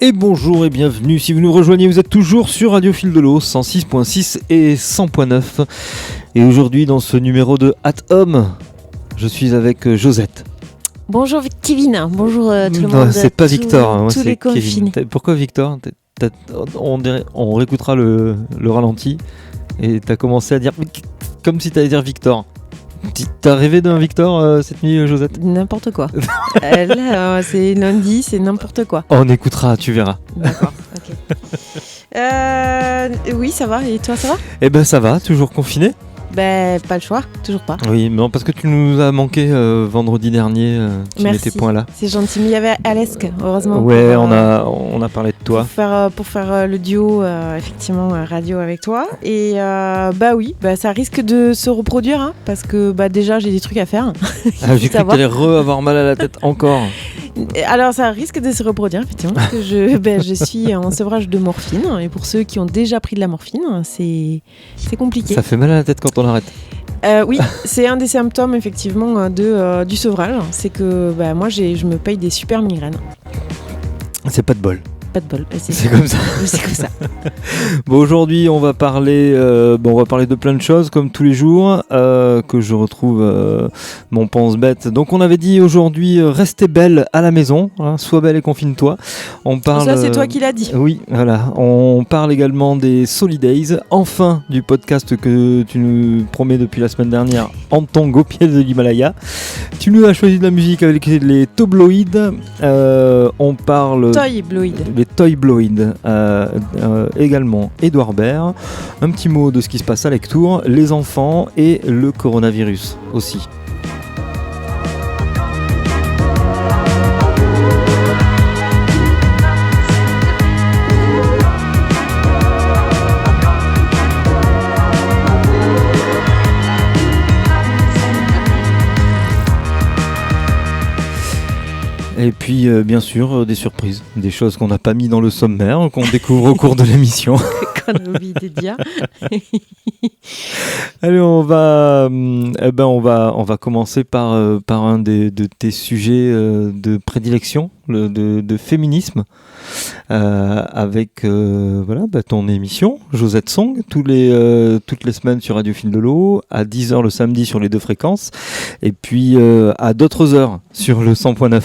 Et bonjour et bienvenue, si vous nous rejoignez, vous êtes toujours sur Radio Fil de l'Eau, 106.6 et 100.9. Et aujourd'hui dans ce numéro de At Home, je suis avec Josette. Bonjour Kevin, bonjour tout le monde. C'est pas Victor, tous les Kevin. Pourquoi Victor ? On réécoutera le ralenti et t'as commencé à dire comme si t'allais dire Victor. T'as rêvé d'un Victor cette nuit, Josette ? N'importe quoi. Là, c'est lundi, c'est n'importe quoi. On écoutera, tu verras. D'accord, ok. Oui, ça va. Et toi, ça va ? Eh ben ça va, toujours confiné ? Ben, pas le choix, toujours pas. Oui, non, parce que tu nous as manqué vendredi dernier, tu n'étais point là. C'est gentil, mais il y avait Alesk, heureusement. Ouais, on a parlé de toi. Pour faire le duo, effectivement, radio avec toi. Et bah oui, ça risque de se reproduire, hein, parce que déjà j'ai des trucs à faire. J'ai cru que t'allais avoir mal à la tête encore. Alors ça risque de se reproduire, effectivement, parce que je suis en sevrage de morphine. Et pour ceux qui ont déjà pris de la morphine, c'est compliqué. Ça fait mal à la tête quand on arrête. Oui, c'est un des symptômes effectivement du sevrage. C'est que moi je me paye des super migraines. C'est pas de bol. Pas de bol. C'est comme ça. C'est comme ça. Bon, aujourd'hui, on va parler de plein de choses, comme tous les jours, que je retrouve mon pense-bête. Donc, on avait dit aujourd'hui, restez belle à la maison, hein, sois belle et confine-toi. On parle. Ça, c'est toi qui l'as dit. Oui, voilà. On parle également des Solidays, enfin du podcast que tu nous promets depuis la semaine dernière, en tongue au pied de l'Himalaya. Tu nous as choisi de la musique avec les Tobloïdes. On parle. Les Toybloïdes, également Édouard Baird, un petit mot de ce qui se passe à Lectoure, les enfants et le coronavirus aussi. Et puis, bien sûr, des surprises, des choses qu'on n'a pas mis dans le sommaire, qu'on découvre au cours de l'émission. Qu'on a oublié de dire. Allez, on va commencer par un de tes sujets de prédilection, de féminisme, avec ton émission, Josette Song, toutes les semaines sur Radio Fil de l'Eau, à 10h le samedi sur les deux fréquences, et puis à d'autres heures sur le 100.9.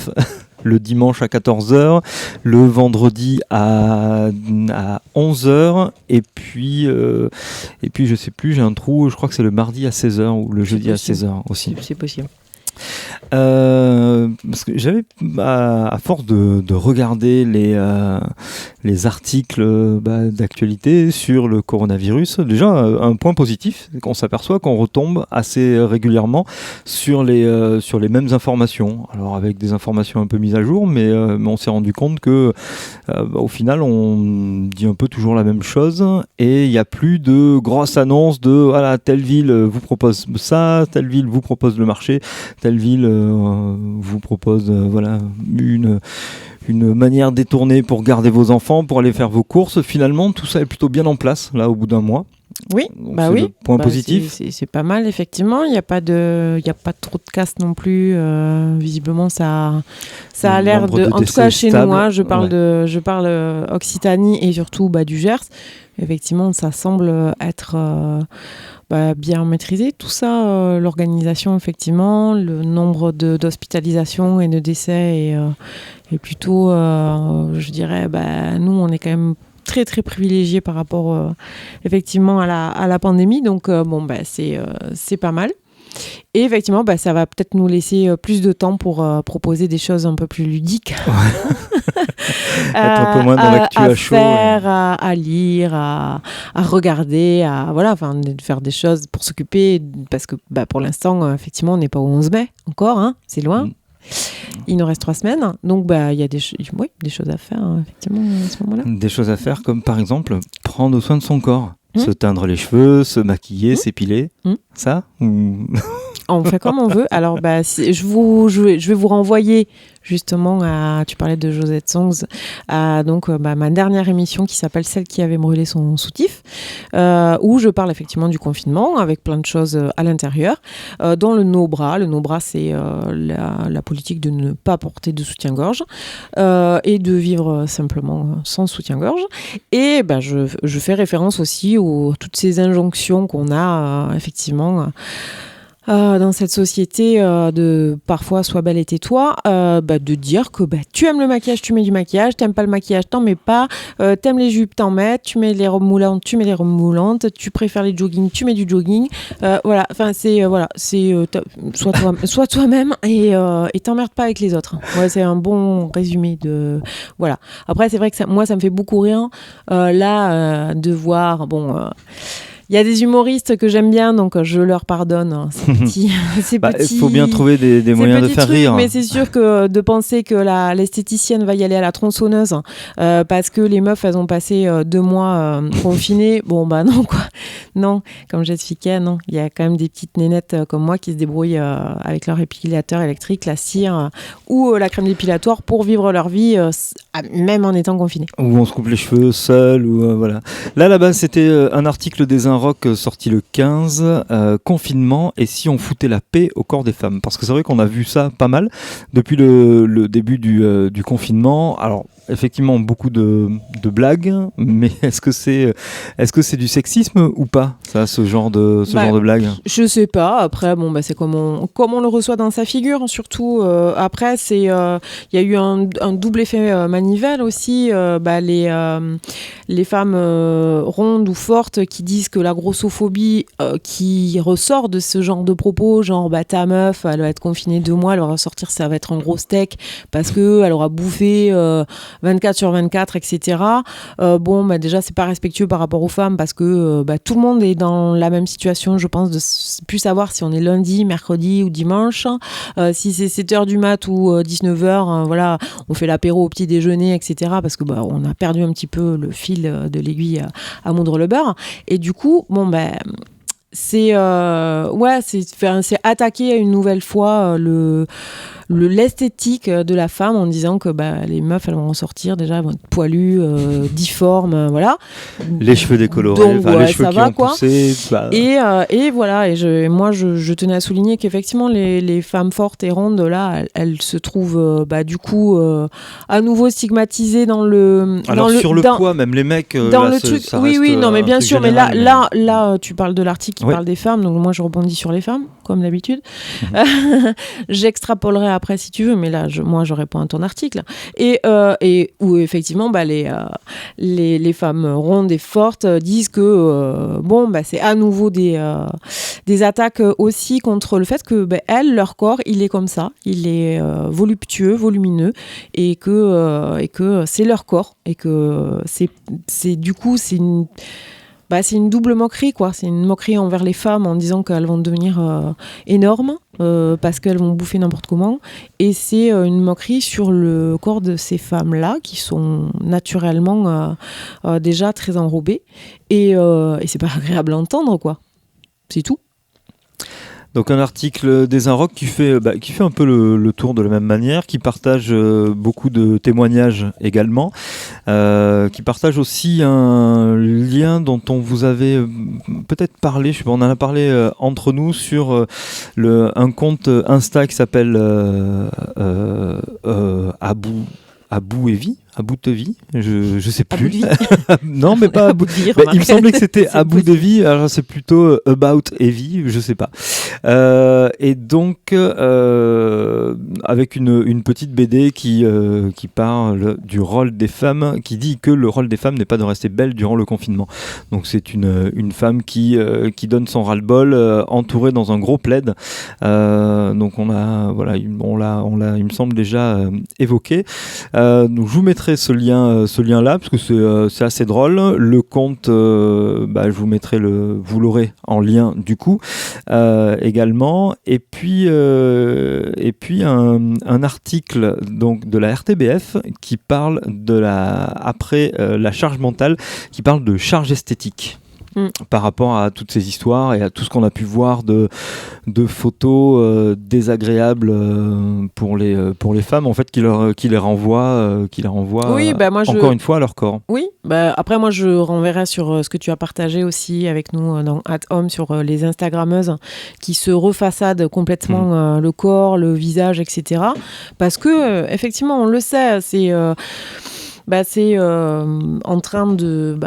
Le dimanche à 14h, le vendredi à 11h, et puis je sais plus, j'ai un trou, je crois que c'est le mardi à 16h ou le jeudi à 16h aussi. C'est possible. Parce que j'avais, à force de regarder les articles d'actualité sur le coronavirus, déjà un point positif, c'est qu'on s'aperçoit qu'on retombe assez régulièrement sur les mêmes informations. Alors avec des informations un peu mises à jour, mais on s'est rendu compte que au final on dit un peu toujours la même chose et il n'y a plus de grosses annonces de voilà, telle ville vous propose ça, telle ville vous propose le marché, telle ville vous propose une manière détournée pour garder vos enfants, pour aller faire vos courses. Finalement, tout ça est plutôt bien en place, là, au bout d'un mois. Oui, donc, c'est le point positif. C'est pas mal, effectivement. Il n'y a pas trop de casse non plus. Visiblement, ça a l'air de... En tout cas, chez nous, hein, je parle Occitanie et surtout du Gers. Effectivement, ça semble être... bien maîtrisé, tout ça, l'organisation effectivement, le nombre d'hospitalisations et de décès est plutôt, je dirais, nous on est quand même très très privilégiés par rapport effectivement à la pandémie, donc c'est pas mal. Et effectivement, ça va peut-être nous laisser plus de temps pour proposer des choses un peu plus ludiques. Ouais. Être un peu moins dans l'actu à chaud. À lire, à regarder, de faire des choses pour s'occuper. Parce que pour l'instant, effectivement, on n'est pas au 11 mai encore, hein, c'est loin. Il nous reste 3 semaines, donc il y a des choses à faire, effectivement, à ce moment-là. Des choses à faire, comme par exemple prendre soin de son corps. Se teindre les cheveux, se maquiller, s'épiler, ça ou... on fait comme on veut. Alors, je vais vous renvoyer justement tu parlais de Josette Songs, à ma dernière émission qui s'appelle Celle qui avait brûlé son soutif, où je parle effectivement du confinement avec plein de choses à l'intérieur, dont le no-bras. Le no-bras, c'est la politique de ne pas porter de soutien-gorge et de vivre simplement sans soutien-gorge. Et je fais référence aussi à toutes ces injonctions qu'on a effectivement dans cette société de parfois sois belle et tais-toi, de dire que tu aimes le maquillage, tu mets du maquillage, t'aimes pas le maquillage, t'en mets pas, t'aimes les jupes, t'en mets, tu mets les robes moulantes, tu mets les robes moulantes, tu préfères les jogging, tu mets du jogging, voilà, enfin sois toi-même et t'emmerdes pas avec les autres. Ouais, c'est un bon résumé de voilà. Après c'est vrai que ça me fait beaucoup rire de voir il y a des humoristes que j'aime bien, donc je leur pardonne ces petits. Il faut bien trouver des moyens de faire rire. Mais c'est sûr que de penser que l'esthéticienne va y aller à la tronçonneuse parce que les meufs, elles ont passé 2 mois confinées, non quoi. Non, comme j'expliquais, non. Il y a quand même des petites nénettes comme moi qui se débrouillent avec leur épilateur électrique, la cire ou la crème dépilatoire pour vivre leur vie, même en étant confinés. Ou on se coupe les cheveux seul, ou voilà. Là, là-bas, c'était un article des Rock sorti le 15, confinement et si on foutait la paix au corps des femmes. Parce que c'est vrai qu'on a vu ça pas mal depuis le début du confinement. Alors, effectivement, beaucoup de blagues, mais est-ce que c'est du sexisme ou pas, ça, ce genre de blagues? Je sais pas. Après, c'est comme on le reçoit dans sa figure, surtout. Après, il y a eu un double effet manivelle aussi. Les femmes rondes ou fortes qui disent que la grossophobie qui ressort de ce genre de propos, genre ta meuf, elle va être confinée 2 mois, elle va ressortir, ça va être un gros steak parce qu'elle aura bouffé 24/24, etc. Déjà, c'est pas respectueux par rapport aux femmes parce que tout le monde est dans la même situation, je pense, de plus savoir si on est lundi, mercredi ou dimanche, si c'est 7h du mat ou 19h, voilà, on fait l'apéro au petit déjeuner, etc. parce que on a perdu un petit peu le fil de l'aiguille à moudre le beurre. Et du coup, c'est attaquer une nouvelle fois l'esthétique de la femme en disant que les meufs elles vont en sortir déjà, elles vont être poilues, difformes, voilà. Les cheveux décolorés, donc, les cheveux qui ont poussé. Et voilà, moi je tenais à souligner qu'effectivement les femmes fortes et rondes là, elles se trouvent du coup à nouveau stigmatisées dans le. Alors sur le poids, même les mecs. Dans le truc, oui, non, mais bien sûr, général, mais là, tu parles de l'article qui parle des femmes, donc moi je rebondis sur les femmes, comme d'habitude. J'extrapolerai après si tu veux, mais là moi je réponds à ton article et où effectivement les femmes rondes et fortes disent que c'est à nouveau des attaques aussi contre le fait que leur corps il est comme ça, il est voluptueux, volumineux et que c'est leur corps et que c'est du coup c'est une double moquerie, quoi. C'est une moquerie envers les femmes en disant qu'elles vont devenir énormes parce qu'elles vont bouffer n'importe comment. Et c'est une moquerie sur le corps de ces femmes-là qui sont naturellement déjà très enrobées. Et c'est pas agréable à entendre, quoi. C'est tout. Donc un article des Inrocks qui fait un peu le tour de la même manière, qui partage beaucoup de témoignages également, qui partage aussi un lien dont on vous avait peut-être parlé, je sais pas, on en a parlé entre nous sur un compte Insta qui s'appelle Abou Evi, Abou Tevi, je sais plus. Non, mais pas Abou. Il me semblait que c'était Abou Devi, alors c'est plutôt About Evi, je sais pas. Et donc avec une petite BD qui parle du rôle des femmes, qui dit que le rôle des femmes n'est pas de rester belle durant le confinement. Donc c'est une femme qui donne son ras-le-bol entourée dans un gros plaid. Donc on l'a, il me semble déjà évoqué. Donc je vous mettrai ce lien là parce que c'est assez drôle. Le compte, je vous mettrai vous l'aurez en lien du coup également. Et puis un article donc de la RTBF qui parle après la charge mentale, qui parle de charge esthétique. par rapport à toutes ces histoires et à tout ce qu'on a pu voir de photos désagréables pour les femmes, en fait, qui les renvoient oui, encore une fois à leur corps. Oui, après moi je renverrai sur ce que tu as partagé aussi avec nous dans @home sur les Instagrammeuses qui se refaçadent complètement le corps, le visage, etc. Parce que effectivement on le sait, c'est en train de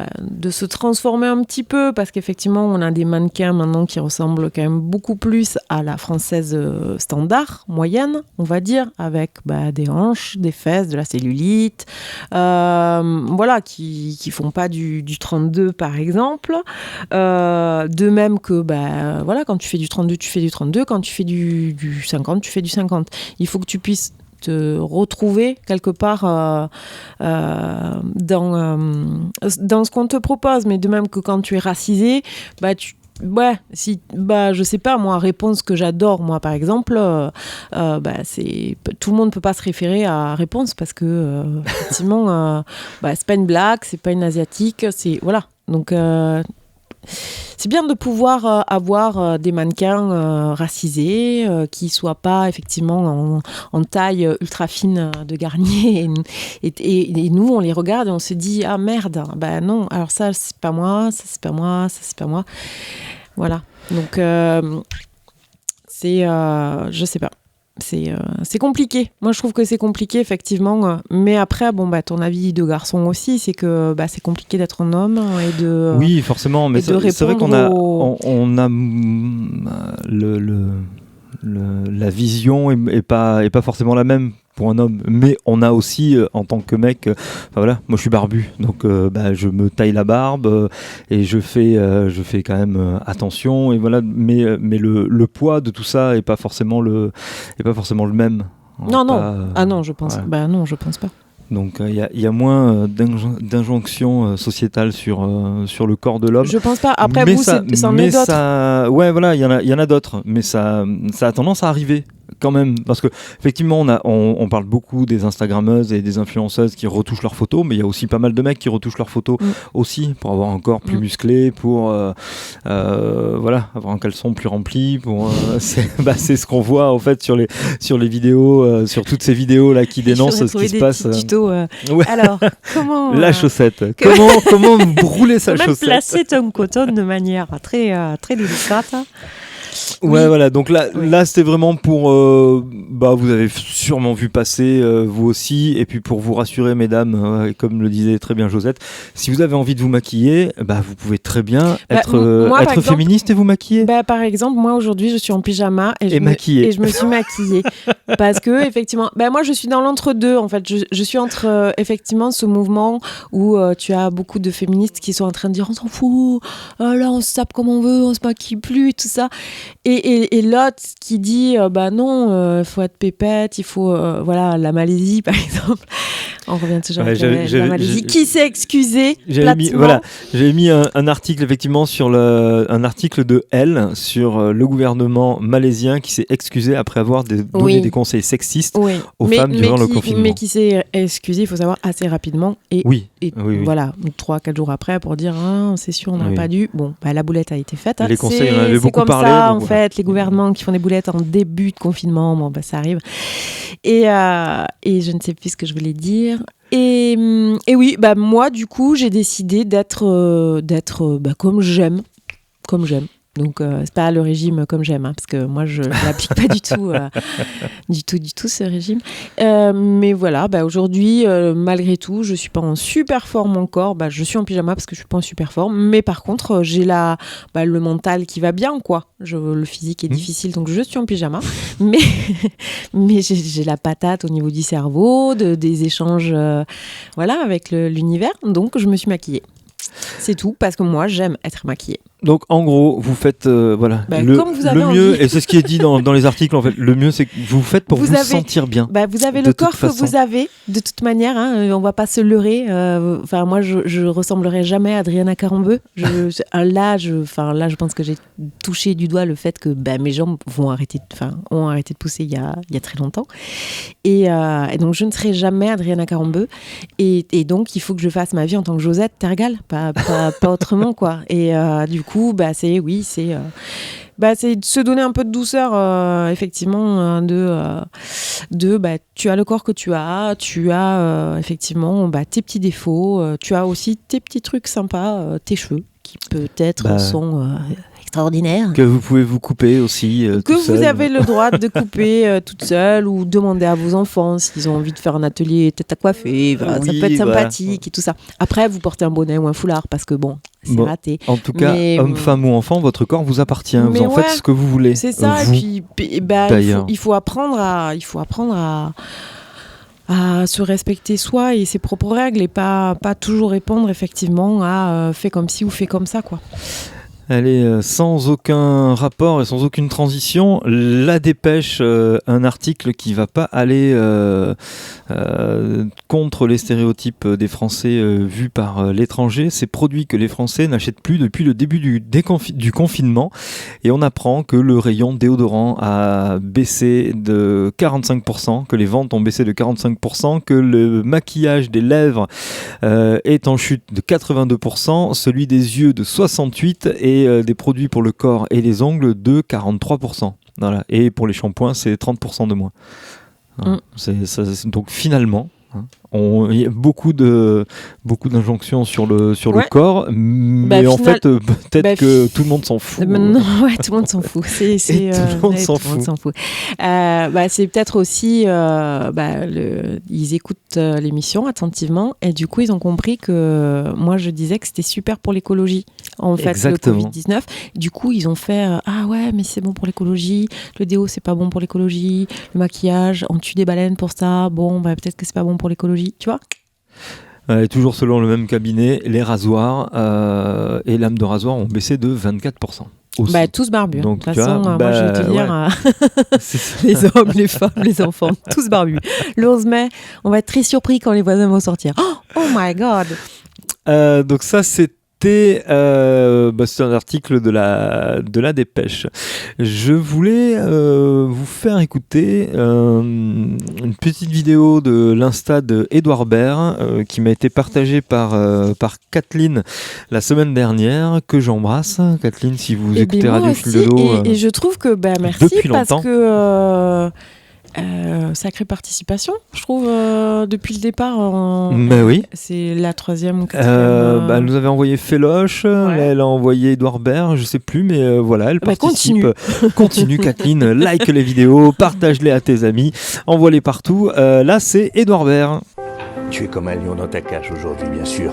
se transformer un petit peu parce qu'effectivement on a des mannequins maintenant qui ressemblent quand même beaucoup plus à la française standard, moyenne, on va dire, avec des hanches, des fesses, de la cellulite, qui font pas du 32 par exemple. De même que quand tu fais du 32, tu fais du 32, quand tu fais du 50, tu fais du 50. Il faut que tu puisses te retrouver quelque part dans ce qu'on te propose, mais de même que quand tu es racisé, je sais pas, moi, Réponse que j'adore, moi, par exemple, c'est tout le monde peut pas se référer à Réponse parce que effectivement, c'est pas une blague, c'est pas une asiatique, c'est voilà. Donc c'est bien de pouvoir avoir des mannequins racisés qui soient pas effectivement en taille ultra fine de Garnier et nous on les regarde et on se dit ah merde, non, alors ça c'est pas moi, ça c'est pas moi, ça c'est pas moi, voilà. Donc je sais pas. C'est compliqué. Moi, je trouve que c'est compliqué, effectivement. Mais après, ton avis de garçon aussi, c'est que c'est compliqué d'être un homme et de... Oui, forcément. Mais c'est vrai qu'on a la vision est pas forcément la même pour un homme, mais on a aussi en tant que mec, moi je suis barbu, donc je me taille la barbe et je fais quand même attention et voilà, mais le poids de tout ça est pas forcément le même. Non, je pense. Ouais. Non, je pense pas. Donc il y a moins d'injonctions sociétales sur le corps de l'homme. Je pense pas. Après mais vous, c'en est d'autres. Ouais, voilà, il y en a d'autres, mais ça a tendance à arriver quand même, parce que effectivement on parle beaucoup des Instagrammeuses et des influenceuses qui retouchent leurs photos, mais il y a aussi pas mal de mecs qui retouchent leurs photos aussi pour avoir un corps plus musclé, pour avoir un caleçon plus rempli, pour c'est ce qu'on voit en fait sur les vidéos, sur toutes ces vidéos là qui dénoncent ce qui se passe. Ouais. Alors comment la chaussette, comment brûler sa chaussette, placer ton coton de manière très très délicate. Ouais, voilà, donc là c'était vraiment pour vous avez sûrement vu passer vous aussi, et puis pour vous rassurer mesdames, comme le disait très bien Josette, si vous avez envie de vous maquiller, vous pouvez très bien être féministe et vous maquiller. Par exemple, moi aujourd'hui je suis en pyjama et je me suis maquillée parce que effectivement, moi je suis dans l'entre-deux en fait, je suis entre effectivement ce mouvement où tu as beaucoup de féministes qui sont en train de dire on s'en fout, là on se tape comme on veut, on se maquille plus, tout ça. Et l'autre qui dit non, faut être pépette, il faut la Malaisie par exemple. On revient toujours à la Malaisie qui s'est excusée platement. J'avais mis un article effectivement sur un article de Elle sur le gouvernement malaisien qui s'est excusé après avoir donné des conseils sexistes aux femmes durant le confinement. Mais qui s'est excusé, il faut savoir, assez rapidement et voilà, 3-4 jours après pour dire c'est sûr, on n'a pas dû. Bon, la boulette a été faite. Les conseils, on en avait beaucoup parlé. C'est comme ça en fait, les gouvernements qui font des boulettes en début de confinement, ça arrive. Et je ne sais plus ce que je voulais dire. Et oui, moi du coup j'ai décidé d'être comme j'aime. Donc c'est pas le régime comme j'aime, parce que moi je l'applique pas du tout ce régime. Mais voilà, aujourd'hui malgré tout, je suis pas en super forme encore. Je suis en pyjama parce que je suis pas en super forme. Mais par contre j'ai le mental qui va bien quoi. Le physique est difficile, donc je suis en pyjama. mais j'ai la patate au niveau du cerveau, des échanges avec l'univers. Donc je me suis maquillée. C'est tout, parce que moi j'aime être maquillée. Donc en gros, vous faites le mieux, et c'est ce qui est dit dans les articles en fait. Le mieux, c'est que vous faites pour vous sentir bien. Vous avez le corps que vous avez, de toute manière. On va pas se leurrer. Moi, je ressemblerai jamais à Adriana Carambeu. Là, je pense que j'ai touché du doigt le fait que mes jambes ont arrêté de pousser il y a très longtemps. Et donc je ne serai jamais Adriana Carambeu. Et donc il faut que je fasse ma vie en tant que Josette Tergal, pas pas autrement, quoi. Et du coup, c'est de se donner un peu de douceur, effectivement, tu as le corps que tu as effectivement tes petits défauts, tu as aussi tes petits trucs sympas, tes cheveux qui peut-être sont extraordinaires. Que vous pouvez vous couper aussi. Que vous avez le droit de couper toute seule ou demander à vos enfants s'ils ont envie de faire un atelier tête à coiffer. Ça peut être sympathique et tout ça. Après, vous portez un bonnet ou un foulard parce que c'est raté. En tout cas, homme, femme ou enfant, votre corps vous appartient. Vous en faites ce que vous voulez. C'est ça. Et puis, il faut apprendre à se respecter soi et ses propres règles et pas toujours répondre effectivement à fais comme ci ou fais comme ça, quoi. Allez, sans aucun rapport et sans aucune transition, La Dépêche, un article qui va pas aller contre les stéréotypes des Français vus par l'étranger. Ces produits que les Français n'achètent plus depuis le début du confinement. Et on apprend que le rayon déodorant a baissé de 45%, que les ventes ont baissé de 45%, que le maquillage des lèvres est en chute de 82%, celui des yeux de 68% et des produits pour le corps et les ongles de 43%. Voilà. Et pour les shampoings, c'est 30% de moins. Voilà. Donc finalement, il y a beaucoup d'injonctions sur le corps, mais en fait, peut-être que tout le monde s'en fout. Non, tout le monde s'en fout. Tout le monde s'en fout. C'est peut-être aussi, ils écoutent l'émission attentivement et du coup, ils ont compris que moi, je disais que c'était super pour l'écologie. En fait, exactement. Le Covid-19. Du coup, ils ont fait mais c'est bon pour l'écologie. Le déo, c'est pas bon pour l'écologie. Le maquillage, on tue des baleines pour ça. Bon, peut-être que c'est pas bon pour l'écologie. Tu vois ? Toujours selon le même cabinet, les rasoirs et lames de rasoir ont baissé de 24%. Aussi. Tous barbus. Donc, de toute façon, moi je vais te dire, les hommes, les femmes, les enfants, tous barbus. Le 11 mai, on va être très surpris quand les voisins vont sortir. Oh my God. Donc ça, c'est c'est un article de la Dépêche. Je voulais vous faire écouter une petite vidéo de l'Insta de Édouard Baird qui m'a été partagée par Kathleen la semaine dernière, que j'embrasse. Kathleen, si vous écoutez Radio Fil de l'eau. Et je trouve que merci depuis parce longtemps. Que sacrée participation, je trouve, depuis le départ. Oui. C'est la 3e ou 4e. Elle nous avait envoyé Féloche, elle a envoyé Édouard Baird, je sais plus, mais voilà, elle participe. Continue Kathleen, like les vidéos, partage-les à tes amis, envoie-les partout. Là, c'est Édouard Baird. Tu es comme un lion dans ta cage aujourd'hui, bien sûr.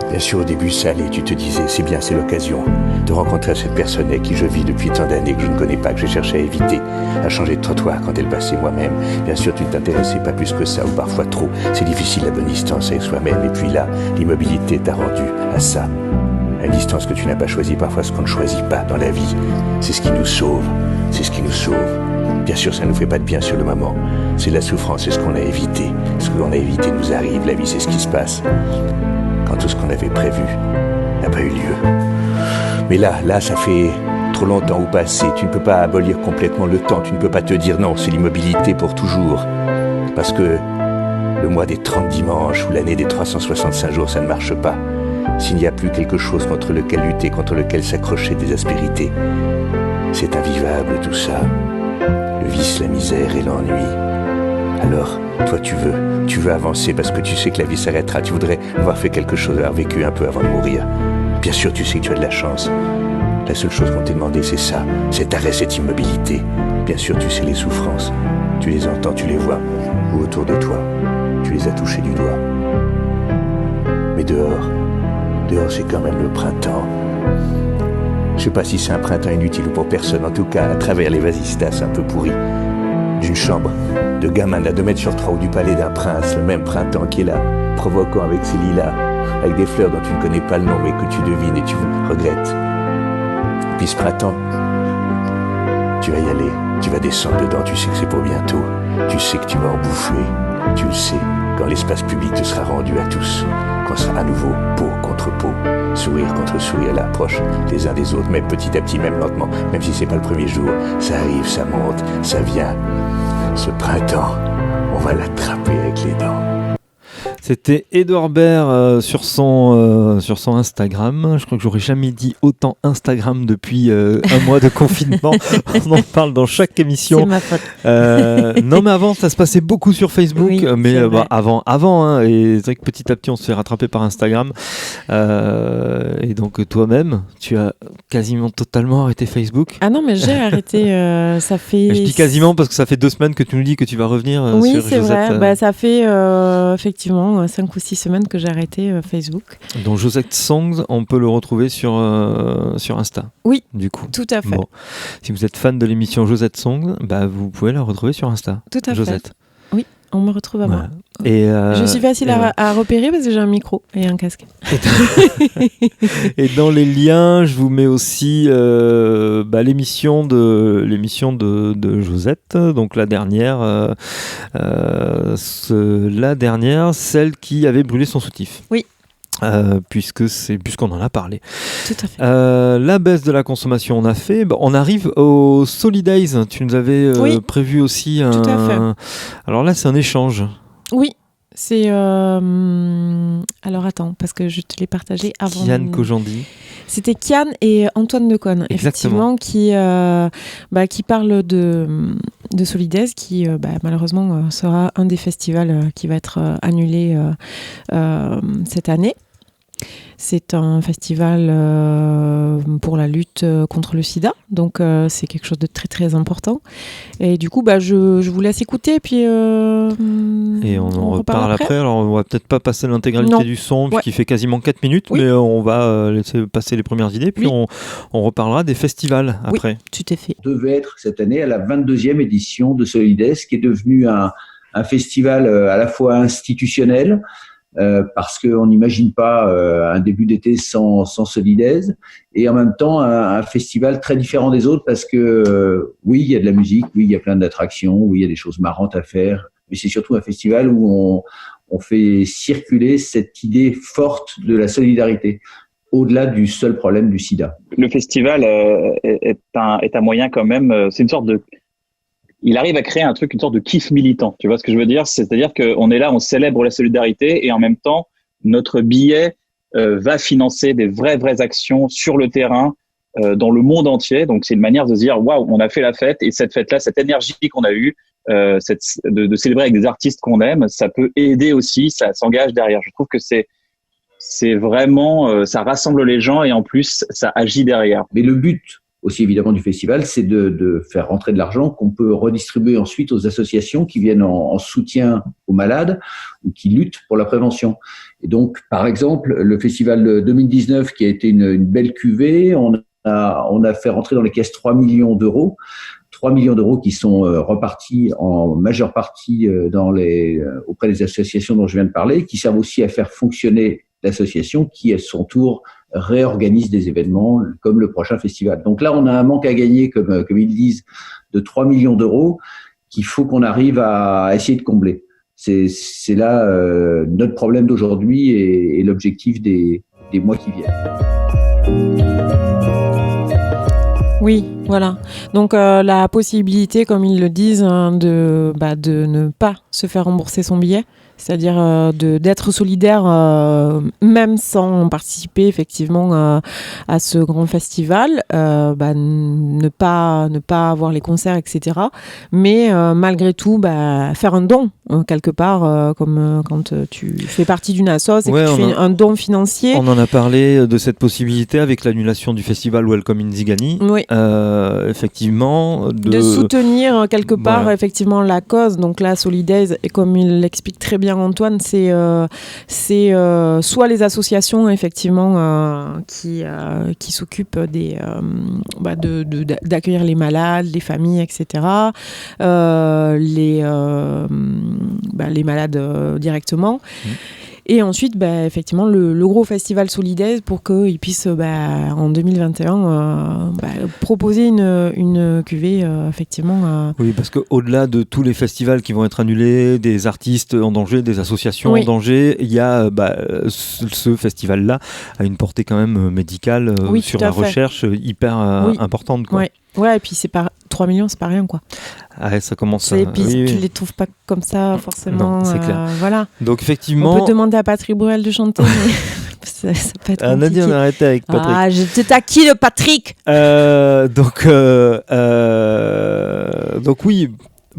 Bien sûr, au début, ça allait, tu te disais, c'est bien, c'est l'occasion de rencontrer cette personne avec qui je vis depuis tant d'années que je ne connais pas, que j'ai cherché à éviter, à changer de trottoir quand elle passait moi-même. Bien sûr, tu ne t'intéressais pas plus que ça, ou parfois trop. C'est difficile la bonne distance avec soi-même. Et puis là, l'immobilité t'a rendu à ça. À une distance que tu n'as pas choisie, parfois ce qu'on ne choisit pas dans la vie. C'est ce qui nous sauve. C'est ce qui nous sauve. Bien sûr, ça ne nous fait pas de bien sur le moment. C'est la souffrance, c'est ce qu'on a évité. Ce qu'on a évité nous arrive. La vie, c'est ce qui se passe. Quand tout ce qu'on avait prévu n'a pas eu lieu. Mais là, ça fait trop longtemps au passé. Tu ne peux pas abolir complètement le temps. Tu ne peux pas te dire non, c'est l'immobilité pour toujours. Parce que le mois des 30 dimanches ou l'année des 365 jours, ça ne marche pas. S'il n'y a plus quelque chose contre lequel lutter, contre lequel s'accrocher des aspérités, c'est invivable tout ça. Le vice, la misère et l'ennui. Alors, toi tu veux avancer parce que tu sais que la vie s'arrêtera, tu voudrais avoir fait quelque chose, avoir vécu un peu avant de mourir. Bien sûr tu sais que tu as de la chance. La seule chose qu'on t'ait demandé c'est ça, cet arrêt, cette immobilité. Bien sûr tu sais les souffrances, tu les entends, tu les vois, ou autour de toi, tu les as touchées du doigt. Mais dehors c'est quand même le printemps. Je sais pas si c'est un printemps inutile ou pour personne, en tout cas à travers les vasistas un peu pourris d'une chambre de gamin à 2 mètres sur 3 ou du palais d'un prince, le même printemps qui est là, provoquant avec ses lilas, avec des fleurs dont tu ne connais pas le nom mais que tu devines et tu regrettes. Puis ce printemps, tu vas y aller, tu vas descendre dedans, tu sais que c'est pour bientôt, tu sais que tu vas en bouffer, tu le sais, quand l'espace public te sera rendu à tous, qu'on sera à nouveau peau contre peau, sourire contre sourire, l'approche les uns des autres, même petit à petit, même lentement, même si c'est pas le premier jour, ça arrive, ça monte, ça vient. Ce printemps, on va l'attraper avec les dents. C'était Édouard Baird sur son Instagram. Je crois que j'aurais jamais dit autant Instagram depuis un mois de confinement. On en parle dans chaque émission. C'est ma faute. Non, mais avant, ça se passait beaucoup sur Facebook. Oui, mais avant, hein, et c'est vrai que petit à petit, on se fait rattraper par Instagram. Et donc, toi-même, tu as quasiment totalement arrêté Facebook. Ah non, mais j'ai arrêté. Ça fait. Je dis quasiment parce que ça fait 2 semaines que tu nous dis que tu vas revenir sur Josette. Oui, c'est vrai. Ça fait effectivement 5 ou 6 semaines que j'ai arrêté Facebook. Donc Josette Songs, on peut le retrouver sur Insta. Oui, du coup. Tout à fait. Bon. Si vous êtes fan de l'émission Josette Songs, vous pouvez la retrouver sur Insta. Tout à Josette. fait. Oui, on me retrouve à moi. Et je suis facile à repérer parce que j'ai un micro et un casque. Et dans les liens, je vous mets aussi l'émission de Josette, donc la dernière, celle qui avait brûlé son soutif. Oui. Puisqu'on en a parlé. Tout à fait. La baisse de la consommation, on a fait. On arrive au Solidays. Tu nous avais prévu aussi un. Tout à fait. Alors là, c'est un échange. Oui. C'est. Alors attends, parce que je te l'ai partagé avant. Kian Kojandi. C'était Kian et Antoine Decaune, effectivement, qui parlent de Solidays, qui malheureusement sera un des festivals qui va être annulé cette année. C'est un festival pour la lutte contre le sida, donc c'est quelque chose de très très important. Et du coup, je vous laisse écouter, puis et on en reparle après. Alors on va peut-être pas passer l'intégralité du son, puisqu'il fait quasiment 4 minutes, mais on va laisser passer les premières idées, puis on reparlera des festivals après. Oui, tout à fait. Devait être cette année à la 22e édition de Solidays, qui est devenu un festival à la fois institutionnel, parce qu'on n'imagine pas un début d'été sans Solidays, et en même temps un festival très différent des autres parce que oui, il y a de la musique, oui, il y a plein d'attractions, oui, il y a des choses marrantes à faire, mais c'est surtout un festival où on fait circuler cette idée forte de la solidarité au-delà du seul problème du sida. Le festival est un moyen quand même, c'est une sorte de... Il arrive à créer une sorte de kiff militant. Tu vois ce que je veux dire? C'est-à-dire qu'on est là, on célèbre la solidarité et en même temps, notre billet va financer des vraies actions sur le terrain dans le monde entier. Donc, c'est une manière de se dire, waouh, on a fait la fête et cette fête-là, cette énergie qu'on a eue, de célébrer avec des artistes qu'on aime, ça peut aider aussi, ça s'engage derrière. Je trouve que c'est vraiment, ça rassemble les gens et en plus, ça agit derrière. Mais le but aussi évidemment du festival, c'est de faire rentrer de l'argent qu'on peut redistribuer ensuite aux associations qui viennent en soutien aux malades ou qui luttent pour la prévention. Et donc, par exemple, le festival 2019 qui a été une belle cuvée, on a fait rentrer dans les caisses 3 millions d'euros. 3 millions d'euros qui sont repartis en majeure partie auprès des associations dont je viens de parler, qui servent aussi à faire fonctionner l'association qui, à son tour, réorganise des événements comme le prochain festival. Donc là, on a un manque à gagner, comme ils disent, de 3 millions d'euros qu'il faut qu'on arrive à essayer de combler. C'est là notre problème d'aujourd'hui et l'objectif des mois qui viennent. Oui, voilà. Donc la possibilité, comme ils le disent, de ne pas se faire rembourser son billet, c'est-à-dire d'être solidaire même sans participer effectivement à ce grand festival, ne pas avoir les concerts, etc. Mais malgré tout, faire un don quelque part, comme quand tu fais partie d'une asso et que tu fais un don financier. On en a parlé de cette possibilité avec l'annulation du festival Welcome in Zigani. Oui. Effectivement. De soutenir quelque part effectivement la cause. Donc là, Solidays, et comme il l'explique très bien Antoine, c'est soit les associations effectivement qui s'occupent d'accueillir les malades, les familles, etc. Les malades directement. Et ensuite, effectivement, le gros festival Solidays pour qu'ils puissent, en 2021, proposer une cuvée, effectivement. Oui, parce qu'au-delà de tous les festivals qui vont être annulés, des artistes en danger, des associations en danger, il y a ce festival-là a une portée quand même médicale sur la recherche hyper importante, quoi. Oui. Ouais, et puis 3 millions, c'est pas rien, quoi. Ah, ça commence Et puis tu les trouves pas comme ça, forcément. Non, c'est clair. Voilà. Donc, effectivement. On peut demander à Patrick Bruel de chanter, mais ça peut être compliqué. Nadia, on a arrêté avec Patrick. Ah, je te taquine, Patrick. Donc oui,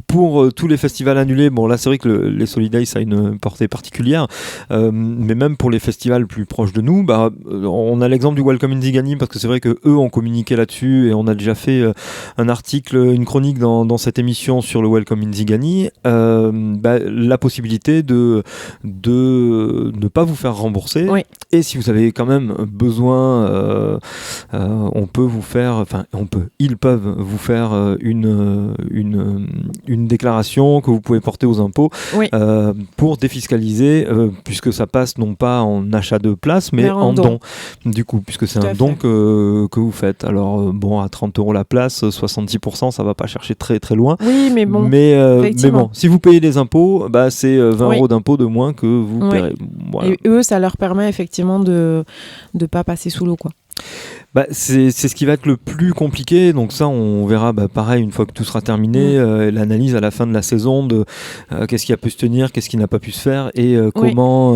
pour tous les festivals annulés, bon là c'est vrai que les Solidays ça a une portée particulière, mais même pour les festivals plus proches de nous, on a l'exemple du Welcome in Zigani parce que c'est vrai que eux ont communiqué là-dessus et on a déjà fait un article, une chronique dans cette émission sur le Welcome in Zigani, la possibilité de ne pas vous faire rembourser. Oui. Et si vous avez quand même besoin, ils peuvent vous faire une déclaration que vous pouvez porter aux impôts, oui. Pour défiscaliser, puisque ça passe non pas en achat de place, mais en don. Du coup, puisque c'est un don que vous faites. Alors, à 30 € la place, 70%, ça va pas chercher très très loin. Oui, mais bon. Mais bon, si vous payez les impôts, c'est 20 € d'impôts de moins que vous paierez. Voilà. Et eux, ça leur permet effectivement de ne pas passer sous l'eau, quoi. C'est ce qui va être le plus compliqué, donc ça on verra pareil une fois que tout sera terminé, l'analyse à la fin de la saison de qu'est-ce qui a pu se tenir, qu'est-ce qui n'a pas pu se faire et comment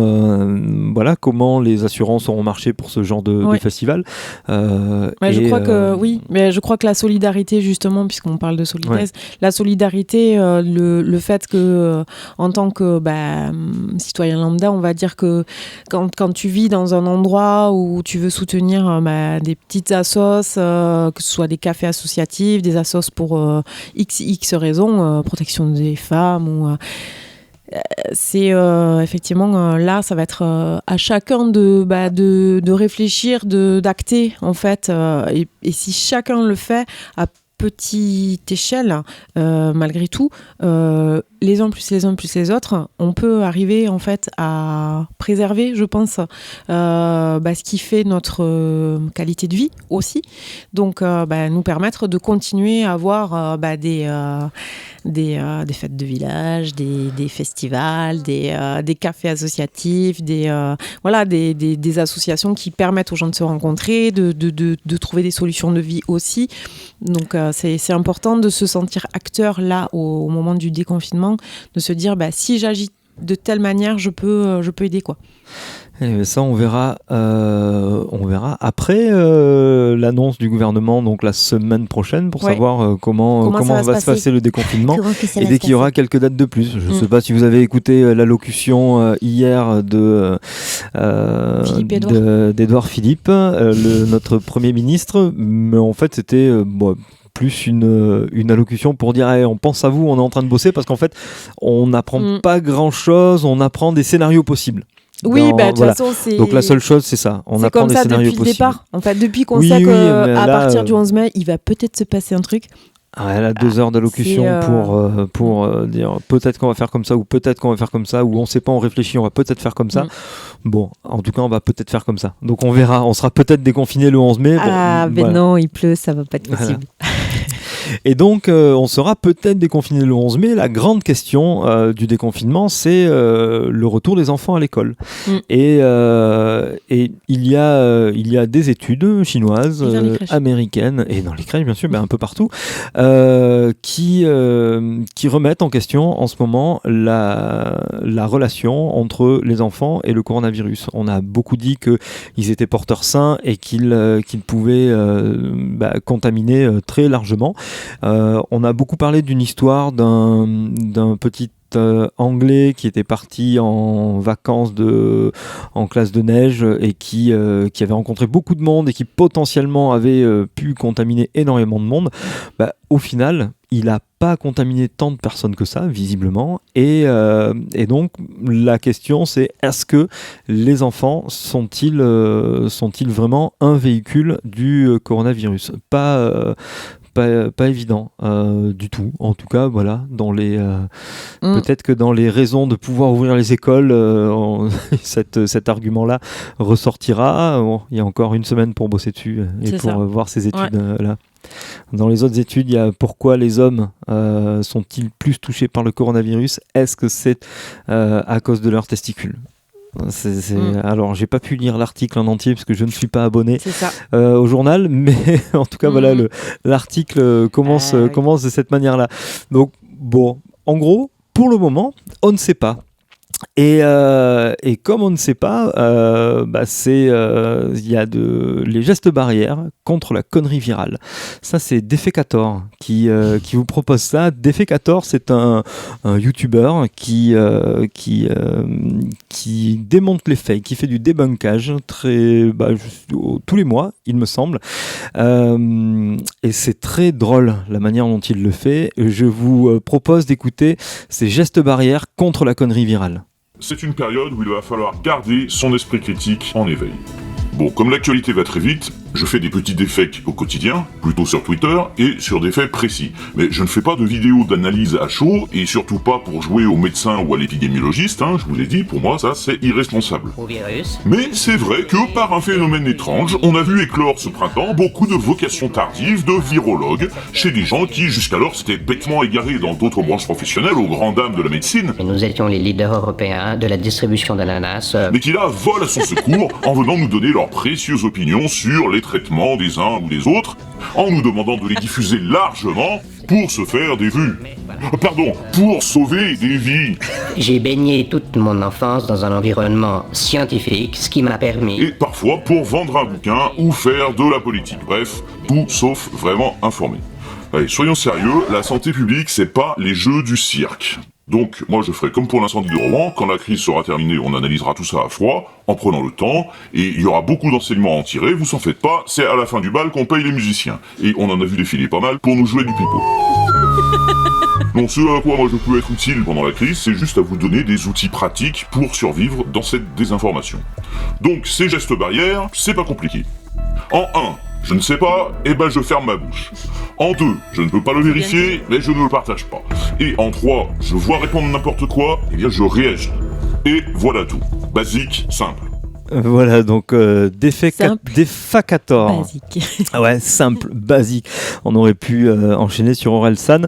les assurances auront marché pour ce genre de festival. Je crois que la solidarité, justement, puisqu'on parle de Solidays, la solidarité, le fait que en tant que citoyen lambda, on va dire que quand tu vis dans un endroit où tu veux soutenir des petites assos, que ce soit des cafés associatifs, des assos pour x raisons, protection des femmes ou c'est effectivement là ça va être à chacun de réfléchir, d'acter en fait, et si chacun le fait à petite échelle, malgré tout, les uns plus les autres, on peut arriver en fait à préserver, je pense, ce qui fait notre qualité de vie aussi. Donc, nous permettre de continuer à avoir des fêtes de village, des festivals, des cafés associatifs, des associations qui permettent aux gens de se rencontrer, de trouver des solutions de vie aussi. Donc, c'est important de se sentir acteur là au moment du déconfinement, de se dire si j'agis de telle manière, je peux aider, quoi. Et ça, on verra après l'annonce du gouvernement, donc la semaine prochaine, pour savoir comment va se passer le déconfinement. Et dès qu'il y aura quelques dates de plus. Je ne sais pas si vous avez écouté l'allocution hier d'Édouard Philippe, notre Premier ministre, mais en fait c'était plus une allocution pour dire on pense à vous, on est en train de bosser, parce qu'en fait on n'apprend pas grand chose, on apprend des scénarios possibles. Oui, de toute façon, c'est... Donc la seule chose, c'est ça. On apprend des scénarios possibles. C'est comme ça depuis le départ. En fait, depuis qu'on sait qu'à partir du 11 mai, il va peut-être se passer un truc. Elle a 2 heures d'allocution pour dire peut-être qu'on va faire comme ça, ou peut-être qu'on va faire comme ça, ou on sait pas, on réfléchit, on va peut-être faire comme ça. Bon, en tout cas, on va peut-être faire comme ça. Donc on verra, on sera peut-être déconfiné le 11 mai. Non, il pleut, ça va pas être possible. Et donc, on sera peut-être déconfiné le 11 mai. La grande question du déconfinement, c'est le retour des enfants à l'école. Et il y a des études chinoises, américaines, et dans les crèches, bien sûr, un peu partout, qui remettent en question en ce moment la relation entre les enfants et le coronavirus. On a beaucoup dit qu'ils étaient porteurs sains et qu'ils pouvaient contaminer très largement. On a beaucoup parlé d'une histoire d'un petit anglais qui était parti en vacances en classe de neige et qui avait rencontré beaucoup de monde et qui potentiellement avait pu contaminer énormément de monde. Au final, il n'a pas contaminé tant de personnes que ça, visiblement. Et donc, la question, c'est est-ce que les enfants sont-ils vraiment un véhicule du coronavirus ? Pas évident du tout. En tout cas, voilà, peut-être que dans les raisons de pouvoir ouvrir les écoles, cet argument-là ressortira. Il y a encore une semaine pour bosser dessus voir ces études-là. Dans les autres études, il y a pourquoi les hommes sont-ils plus touchés par le coronavirus ? Est-ce que c'est à cause de leurs testicules ? Alors, j'ai pas pu lire l'article en entier parce que je ne suis pas abonné au journal, mais en tout cas, voilà, l'article commence de cette manière-là. Donc, bon, en gros, pour le moment, on ne sait pas. Et comme on ne sait pas, il y a les gestes barrières contre la connerie virale. Ça, c'est Defecator qui vous propose ça. Defecator, c'est un YouTuber qui démonte les fakes, qui fait du débunkage tous les mois, il me semble. Et c'est très drôle la manière dont il le fait. Je vous propose d'écouter ces gestes barrières contre la connerie virale. C'est une période où il va falloir garder son esprit critique en éveil. Bon, comme l'actualité va très vite, je fais des petits défects au quotidien, plutôt sur Twitter, et sur des faits précis. Mais je ne fais pas de vidéos d'analyse à chaud, et surtout pas pour jouer au médecin ou à l'épidémiologiste, je vous l'ai dit, pour moi ça c'est irresponsable. Au virus. Mais c'est vrai que par un phénomène étrange, on a vu éclore ce printemps beaucoup de vocations tardives de virologues, chez des gens qui jusqu'alors s'étaient bêtement égarés dans d'autres branches professionnelles, aux grandes dames de la médecine. Et nous étions les leaders européens de la distribution d'ananas. Mais qui là volent à son secours en venant nous donner leurs précieuses opinions sur les traitements des uns ou des autres, en nous demandant de les diffuser largement pour se faire des vues. Pardon, pour sauver des vies. J'ai baigné toute mon enfance dans un environnement scientifique, ce qui m'a permis... Et parfois pour vendre un bouquin ou faire de la politique. Bref, tout sauf vraiment informer. Allez, soyons sérieux, la santé publique, c'est pas les jeux du cirque. Donc, moi je ferai comme pour l'incendie de Rouen, quand la crise sera terminée, on analysera tout ça à froid, en prenant le temps, et il y aura beaucoup d'enseignements à en tirer, vous s'en faites pas, c'est à la fin du bal qu'on paye les musiciens. Et on en a vu défiler pas mal pour nous jouer du pipeau. Donc ce à quoi moi je peux être utile pendant la crise, c'est juste à vous donner des outils pratiques pour survivre dans cette désinformation. Donc ces gestes barrières, c'est pas compliqué. En 1, je ne sais pas, je ferme ma bouche. En 2, je ne peux pas le vérifier, mais je ne le partage pas. Et en 3, je vois répondre n'importe quoi, je réagis. Et voilà tout. Basique, simple. Voilà, donc Defecator. Basique. Ouais, simple, basique. On aurait pu enchaîner sur Orelsan.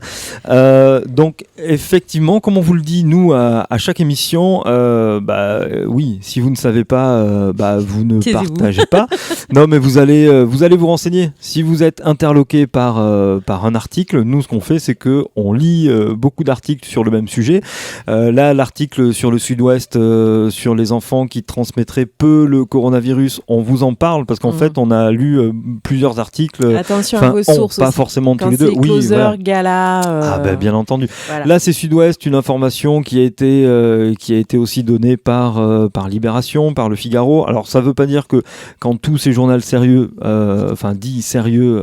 Donc, effectivement, comme on vous le dit, nous, à chaque émission, oui, si vous ne savez pas, vous ne partagez pas. Non, mais vous allez vous renseigner. Si vous êtes interloqué par un article, nous, ce qu'on fait, c'est qu'on lit beaucoup d'articles sur le même sujet. Là, l'article sur le Sud-Ouest, sur les enfants qui transmettraient peu le coronavirus, on vous en parle parce qu'en fait on a lu plusieurs articles. Attention à vos sources pas aussi. forcément quand tous les deux. Oui, Closer, voilà. Gala. Bien entendu. Voilà. Là c'est Sud-Ouest, une information qui a été aussi donnée par Libération, par Le Figaro. Alors ça veut pas dire que quand tous ces journaux sérieux, dits sérieux,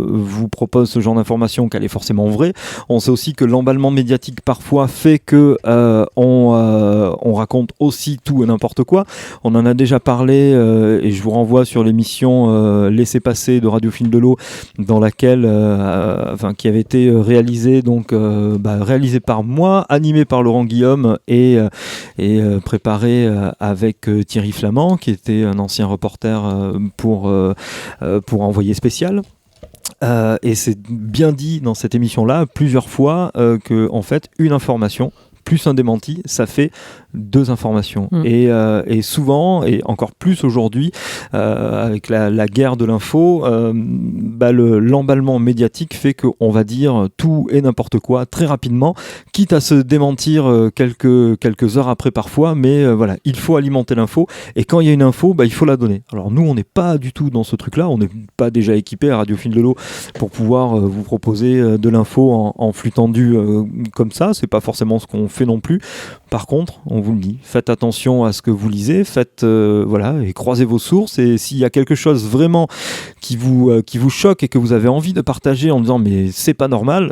vous proposent ce genre d'information qu'elle est forcément vraie. On sait aussi que l'emballement médiatique parfois fait que on raconte aussi tout et n'importe quoi. On en a déjà parlé et je vous renvoie sur l'émission Laissez passer de Radio Film de l'eau dans laquelle qui avait été réalisée réalisée par moi, animée par Laurent Guillaume et préparée avec Thierry Flamand qui était un ancien reporter pour Envoyé spécial. Et c'est bien dit dans cette émission-là plusieurs fois que en fait une information plus un démenti, ça fait deux informations. Et souvent, et encore plus aujourd'hui, avec la guerre de l'info, l'emballement médiatique fait qu'on va dire tout et n'importe quoi très rapidement, quitte à se démentir quelques heures après parfois, mais il faut alimenter l'info, et quand il y a une info, il faut la donner. Alors nous, on n'est pas du tout dans ce truc-là, on n'est pas déjà équipé à Radio Film de l'eau pour pouvoir vous proposer de l'info en flux tendu comme ça, c'est pas forcément ce qu'on fait non plus. Par contre, on vous le dit, faites attention à ce que vous lisez, et croisez vos sources, et s'il y a quelque chose vraiment qui vous choque et que vous avez envie de partager en disant mais c'est pas normal,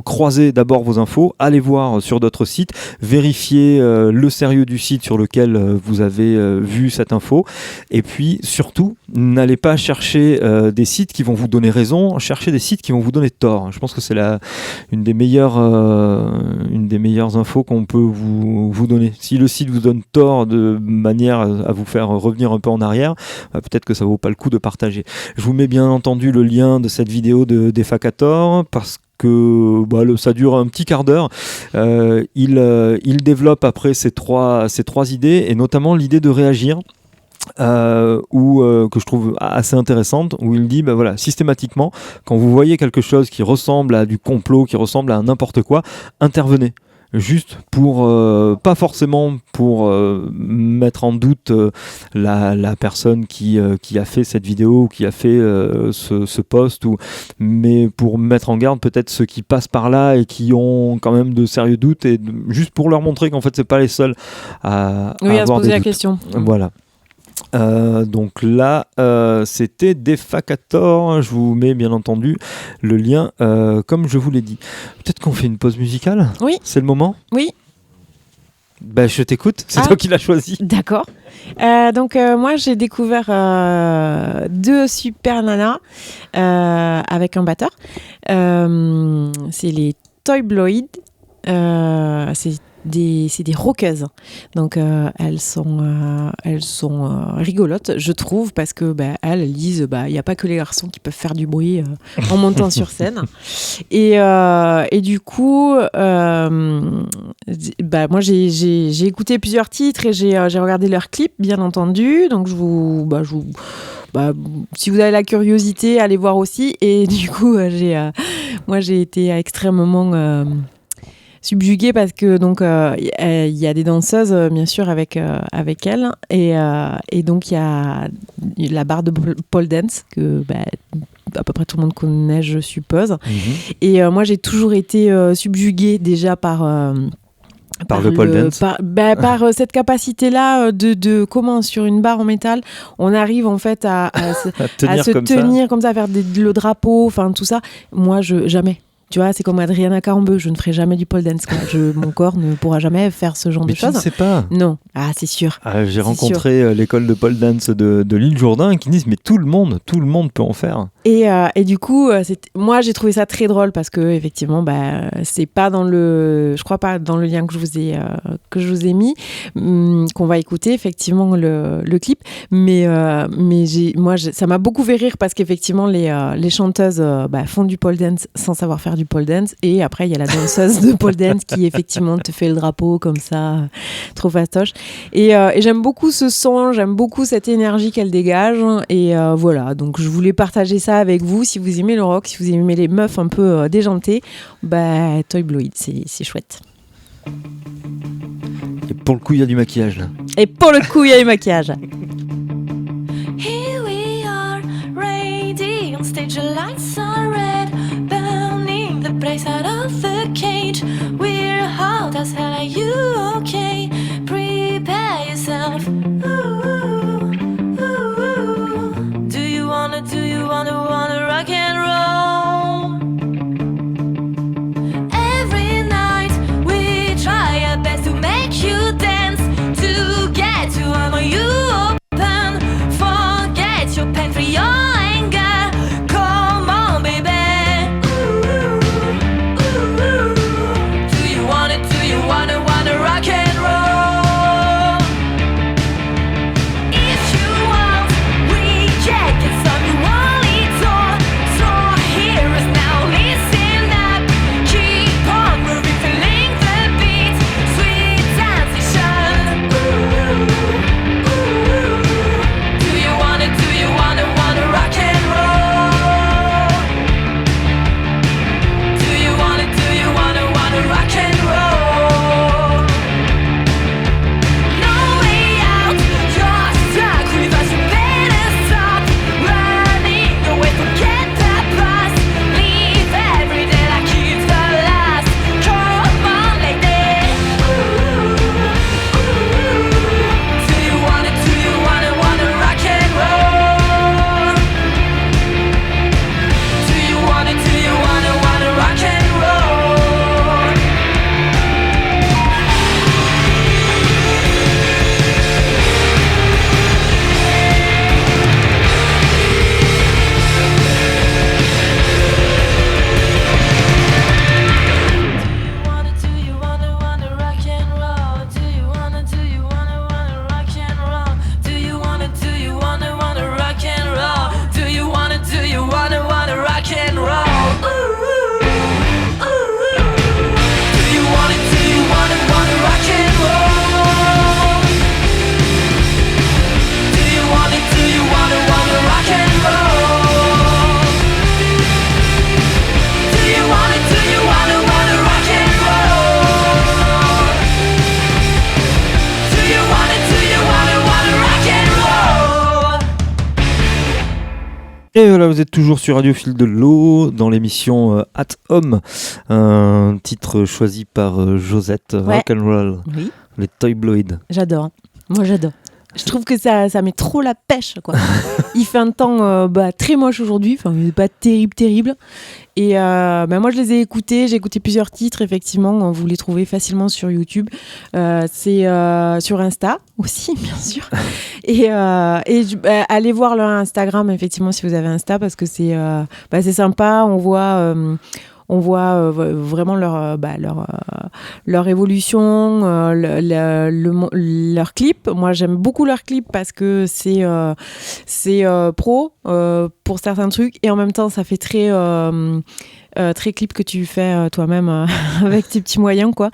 croisez d'abord vos infos, allez voir sur d'autres sites, vérifiez le sérieux du site sur lequel vous avez vu cette info, et puis surtout n'allez pas chercher des sites qui vont vous donner raison, cherchez des sites qui vont vous donner tort. Je pense que c'est une des meilleures infos qu'on peut vous donner. Si le site vous donne tort de manière à vous faire revenir un peu en arrière, peut-être que ça vaut pas le coup de partager. Je vous mets bien entendu le lien de cette vidéo de Defecator parce ça dure un petit quart d'heure. Il développe après ces trois idées, et notamment l'idée de réagir. Que je trouve assez intéressante, où il dit systématiquement, quand vous voyez quelque chose qui ressemble à du complot, qui ressemble à n'importe quoi, intervenez. Juste pour, pas forcément pour mettre en doute la personne qui a fait cette vidéo ou qui a fait ce post, mais pour mettre en garde peut-être ceux qui passent par là et qui ont quand même de sérieux doutes, et juste pour leur montrer qu'en fait c'est pas les seuls à se avoir poser des la doutes. question. Voilà. Donc là, c'était Defacator. Je vous mets bien entendu le lien, comme je vous l'ai dit. Peut-être qu'on fait une pause musicale ? Oui. C'est le moment ? Oui. Je t'écoute, c'est toi qui l'as choisi. D'accord. Donc moi j'ai découvert 2 super nanas avec un batteur. C'est les Toy Bloid. C'est des rockeuses, donc elles sont rigolotes, je trouve, parce que elles disent il n'y a pas que les garçons qui peuvent faire du bruit en montant sur scène, et du coup moi j'ai écouté plusieurs titres et j'ai regardé leurs clips, bien entendu, donc si vous avez la curiosité, allez voir aussi. Et du coup j'ai été extrêmement subjuguée, parce que donc il y a des danseuses bien sûr avec elle, et donc il y a la barre de pole dance que à peu près tout le monde connaît, je suppose. Et moi j'ai toujours été subjuguée déjà par le pole dance, par cette capacité-là de comment sur une barre en métal on arrive en fait à se tenir comme ça, à faire le drapeau, enfin tout ça. Moi jamais. Tu vois, c'est comme Adriana Carambeu, je ne ferai jamais du pole dance. Mon corps ne pourra jamais faire ce genre de choses. Mais tu ne sais pas. Non, c'est sûr. J'ai rencontré l'école de pole dance de l'île Jourdain qui disent mais tout le monde peut en faire. Et du coup, moi j'ai trouvé ça très drôle, parce que effectivement, c'est pas je crois pas dans le lien que je vous ai mis, qu'on va écouter effectivement le clip, mais ça m'a beaucoup fait rire, parce qu'effectivement les chanteuses font du pole dance sans savoir faire du pole dance, et après il y a la danseuse de pole dance qui effectivement te fait le drapeau comme ça, trop fastoche, et j'aime beaucoup ce son, j'aime beaucoup cette énergie qu'elle dégage, et voilà, donc je voulais partager ça avec vous. Si vous aimez le rock, si vous aimez les meufs un peu déjantées, Toy Bloid, c'est chouette. Et pour le coup il y a du maquillage là. Et pour le coup il y a du maquillage. Here we are, ready on stage, the lights are red, burning the place out of the cage. We're hot as hell, are you okay? Prepare yourself. Ooh, ooh, ooh. Do you wanna rock and roll? Every night we try our best to make you dance, to get to honor you. Et voilà, vous êtes toujours sur Radio Fil de l'eau, dans l'émission At Home, un titre choisi par Josette, Rock'n'Roll, les Toy Bloid. J'adore, moi j'adore. Je trouve que ça met trop la pêche, quoi. Il fait un temps très moche aujourd'hui, enfin pas terrible. Et moi je les ai écoutés, j'ai écouté plusieurs titres, effectivement, vous les trouvez facilement sur YouTube. C'est sur Insta aussi, bien sûr. Et allez voir leur Instagram, effectivement, si vous avez Insta, parce que c'est sympa, on voit vraiment leur évolution, leur clip. Moi, j'aime beaucoup leur clip parce que c'est pro pour certains trucs et en même temps, ça fait très clip que tu fais toi-même avec tes petits moyens, quoi.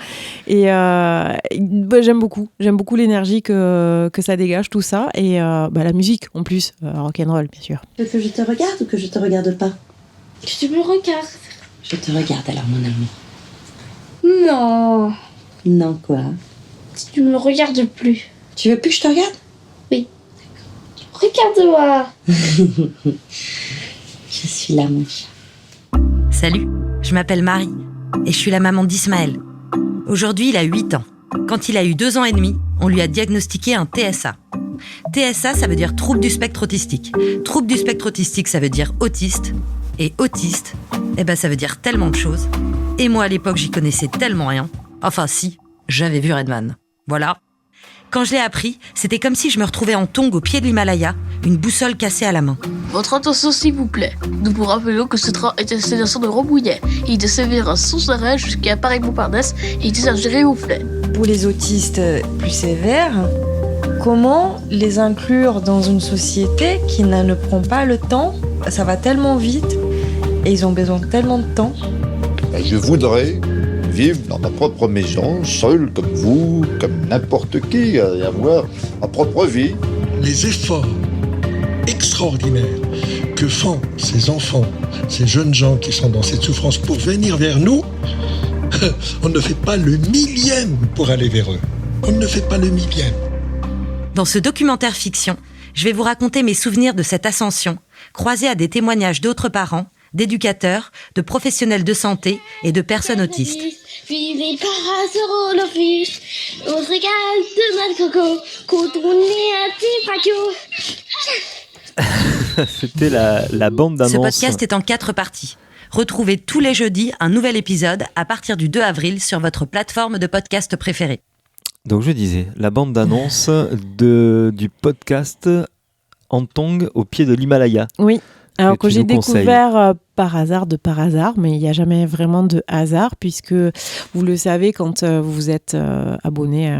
Et j'aime beaucoup l'énergie que ça dégage, tout ça. Et la musique, en plus, rock'n'roll, bien sûr. Que je te regarde ou que je te regarde pas ? Que tu me regardes. Je te regarde alors, mon amour. Non. Non, quoi ? Si tu me regardes plus. Tu veux plus que je te regarde ? Oui. Regarde-moi. Je suis là, mon chat. Salut, je m'appelle Marie et je suis la maman d'Ismaël. Aujourd'hui, il a 8 ans. Quand il a eu 2 ans et demi, on lui a diagnostiqué un TSA. TSA, ça veut dire trouble du spectre autistique. Trouble du spectre autistique, ça veut dire autiste. Et autiste, ça veut dire tellement de choses. Et moi, à l'époque, j'y connaissais tellement rien. Enfin, si, j'avais vu Redman. Voilà. Quand je l'ai appris, c'était comme si je me retrouvais en tongue au pied de l'Himalaya, une boussole cassée à la main. Votre attention, s'il vous plaît. Nous vous rappelons que ce train est à destination de Rambouillet. Il desservira sans arrêt jusqu'à Paris-Montparnasse et il desservirait au flène. Pour les autistes plus sévères, comment les inclure dans une société qui ne prend pas le temps ? Ça va tellement vite et ils ont besoin de tellement de temps. Je voudrais vivre dans ma propre maison, seul comme vous, comme n'importe qui, et avoir ma propre vie. Les efforts extraordinaires que font ces enfants, ces jeunes gens qui sont dans cette souffrance pour venir vers nous, on ne fait pas le millième pour aller vers eux. On ne fait pas le millième. Dans ce documentaire fiction, je vais vous raconter mes souvenirs de cette ascension, croisés à des témoignages d'autres parents, d'éducateurs, de professionnels de santé et de personnes autistes. Vive les parasols au fiche, on se régale de mal coco, quand on est un petit paquet. C'était la bande d'annonce. Ce podcast est en 4 parties. Retrouvez tous les jeudis un nouvel épisode à partir du 2 avril sur votre plateforme de podcast préférée. Donc je disais, la bande d'annonce du podcast En Tongue au pied de l'Himalaya. Oui. Alors que j'ai découvert par hasard, mais il n'y a jamais vraiment de hasard puisque vous le savez quand vous êtes abonné,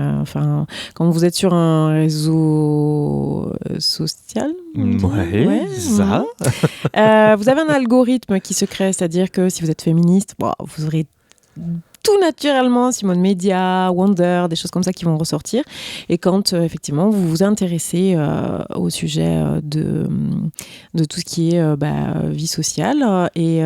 quand vous êtes sur un réseau social. Ouais, ça. Vous avez un algorithme qui se crée, c'est-à-dire que si vous êtes féministe, vous aurez tout naturellement Simone Média, Wonder, des choses comme ça qui vont ressortir. Et quand effectivement vous vous intéressez au sujet de tout ce qui est vie sociale et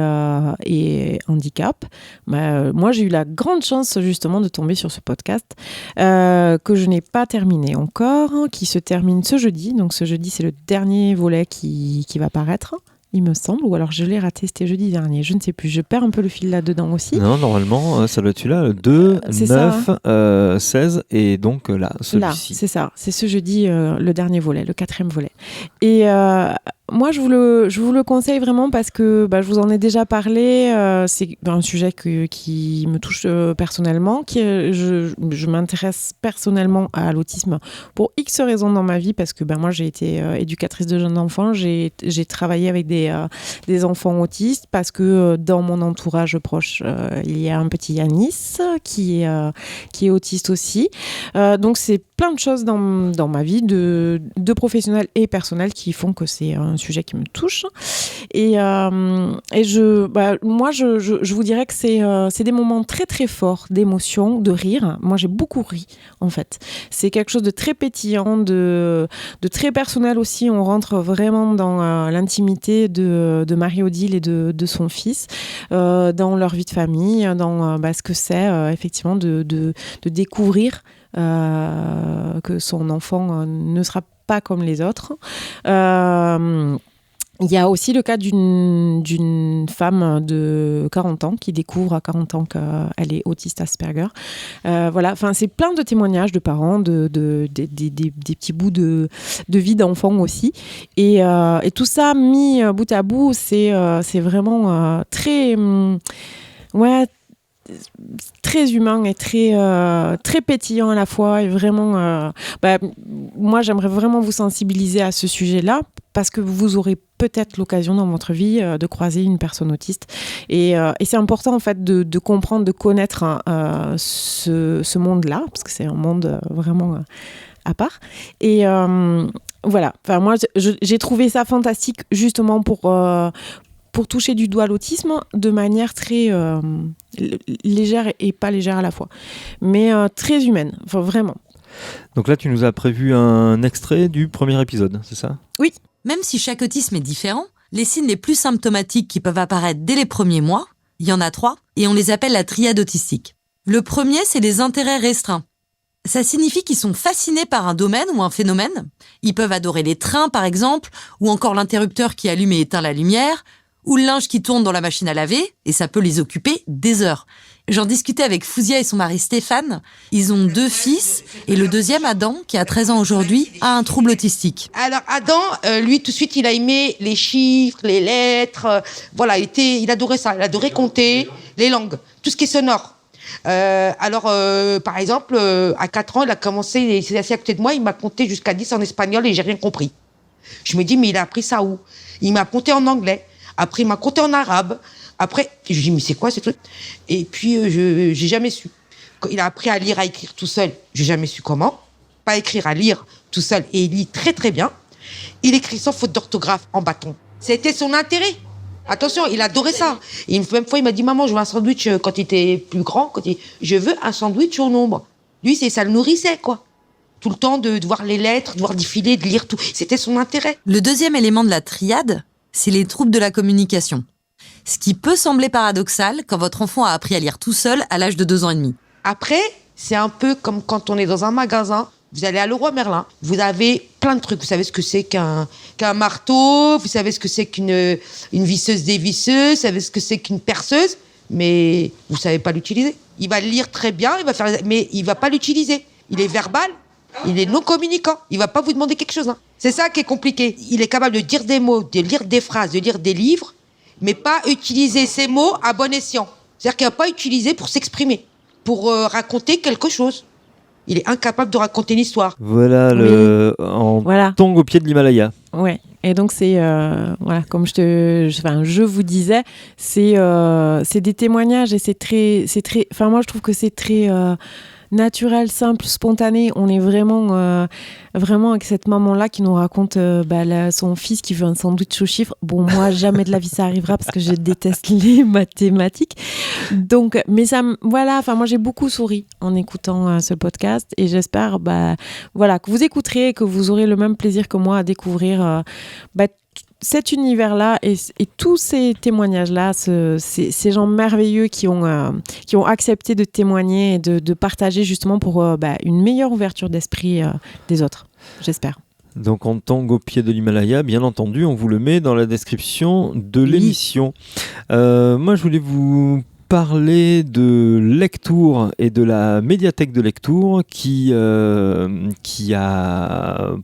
handicap, moi j'ai eu la grande chance justement de tomber sur ce podcast que je n'ai pas terminé encore, qui se termine ce jeudi. Donc ce jeudi c'est le dernier volet qui va paraître. Il me semble, ou alors je l'ai raté, c'était jeudi dernier, je ne sais plus, je perds un peu le fil là-dedans aussi. Non, normalement, ça doit être celui-là, le 2, 9, 16, et donc là, celui-ci. Là, c'est ça, c'est ce jeudi, le dernier volet, le 4e volet. Et moi, je vous le conseille vraiment parce que je vous en ai déjà parlé, c'est un sujet qui me touche personnellement, je m'intéresse personnellement à l'autisme pour X raisons dans ma vie, parce que moi j'ai été éducatrice de jeunes enfants, j'ai travaillé avec des enfants autistes, parce que dans mon entourage proche, il y a un petit Yanis qui est autiste aussi. Donc c'est plein de choses dans ma vie de professionnelle et personnelle qui font que c'est un sujet qui me touche. Et moi, je vous dirais que c'est des moments très très forts d'émotion, de rire. Moi, j'ai beaucoup ri, en fait. C'est quelque chose de très pétillant, de très personnel aussi. On rentre vraiment dans l'intimité de Marie-Odile et de son fils, dans leur vie de famille, dans ce que c'est effectivement de découvrir que son enfant ne sera pas comme les autres. Il y a aussi le cas d'une femme de 40 ans qui découvre à 40 ans qu'elle est autiste Asperger. Voilà, enfin, c'est plein de témoignages de parents, des petits bouts de vie d'enfants aussi. Et tout ça mis bout à bout, c'est vraiment très humain et très pétillant à la fois. Et vraiment, moi, j'aimerais vraiment vous sensibiliser à ce sujet-là parce que vous aurez peut-être l'occasion dans votre vie de croiser une personne autiste. Et c'est important, en fait, de comprendre, de connaître ce monde-là, parce que c'est un monde vraiment à part. Et voilà. Enfin, moi, j'ai trouvé ça fantastique, justement, pour toucher du doigt l'autisme de manière très légère et pas légère à la fois, mais très humaine, enfin, vraiment. Donc là, tu nous as prévu un extrait du premier épisode, c'est ça ? Oui. Même si chaque autisme est différent, les signes les plus symptomatiques qui peuvent apparaître dès les premiers mois, il y en a 3, et on les appelle la triade autistique. Le premier, c'est les intérêts restreints. Ça signifie qu'ils sont fascinés par un domaine ou un phénomène. Ils peuvent adorer les trains, par exemple, ou encore l'interrupteur qui allume et éteint la lumière, ou le linge qui tourne dans la machine à laver, et ça peut les occuper des heures. J'en discutais avec Fouzia et son mari Stéphane. Ils ont 2 fils, et le deuxième, Adam, qui a 13 ans aujourd'hui, a un trouble autistique. Alors Adam, lui, tout de suite, il a aimé les chiffres, les lettres. Voilà, il adorait ça. Il adorait compter, les langues, tout ce qui est sonore. Par exemple, à 4 ans, il a commencé, il s'est assis à côté de moi, il m'a compté jusqu'à 10 en espagnol et j'ai rien compris. Je me dis, mais il a appris ça où ? Il m'a compté en anglais. Après, il m'a compté en arabe. Après, je lui dis, mais c'est quoi ce truc ? Et puis, j'ai jamais su. Quand il a appris à lire, à écrire tout seul, j'ai jamais su comment. Pas écrire, à lire tout seul. Et il lit très, très bien. Il écrit sans faute d'orthographe en bâton. C'était son intérêt. Attention, il adorait ça. Et une fois, il m'a dit, maman, je veux un sandwich quand il était plus grand. Je veux un sandwich au nombre. Lui, ça le nourrissait, quoi. Tout le temps de voir les lettres, de voir défiler, de lire tout. C'était son intérêt. Le deuxième élément de la triade, c'est les troubles de la communication. Ce qui peut sembler paradoxal quand votre enfant a appris à lire tout seul à l'âge de 2 ans et demi. Après, c'est un peu comme quand on est dans un magasin. Vous allez à Leroy Merlin, vous avez plein de trucs. Vous savez ce que c'est qu'un marteau, vous savez ce que c'est qu'une visseuse dévisseuse, vous savez ce que c'est qu'une perceuse, mais vous savez pas l'utiliser. Il va le lire très bien, mais il va pas l'utiliser. Il est verbal, il est non communicant. Il va pas vous demander quelque chose. C'est ça qui est compliqué. Il est capable de dire des mots, de lire des phrases, de lire des livres, mais pas utiliser ces mots à bon escient. C'est-à-dire qu'il va pas utiliser pour s'exprimer, pour raconter quelque chose. Il est incapable de raconter une histoire. Voilà, Tongue au pied de l'Himalaya. Ouais. Et donc c'est comme je vous disais, c'est des témoignages et c'est très. Enfin, moi je trouve que c'est très naturel, simple, spontané. On est vraiment avec cette maman-là qui nous raconte son fils qui veut un sandwich au chiffre. Bon, moi, jamais de la vie ça arrivera parce que je déteste les mathématiques. Donc, mais moi, j'ai beaucoup souri en écoutant ce podcast et j'espère, que vous écouterez et que vous aurez le même plaisir que moi à découvrir cet univers-là et tous ces témoignages-là, ces gens merveilleux qui ont accepté de témoigner et de partager justement pour une meilleure ouverture d'esprit des autres, j'espère. Donc en Tongue au pied de l'Himalaya, bien entendu, on vous le met dans la description de l'émission. Moi, je voulais vous parler de Lectour et de la médiathèque de Lectour qui a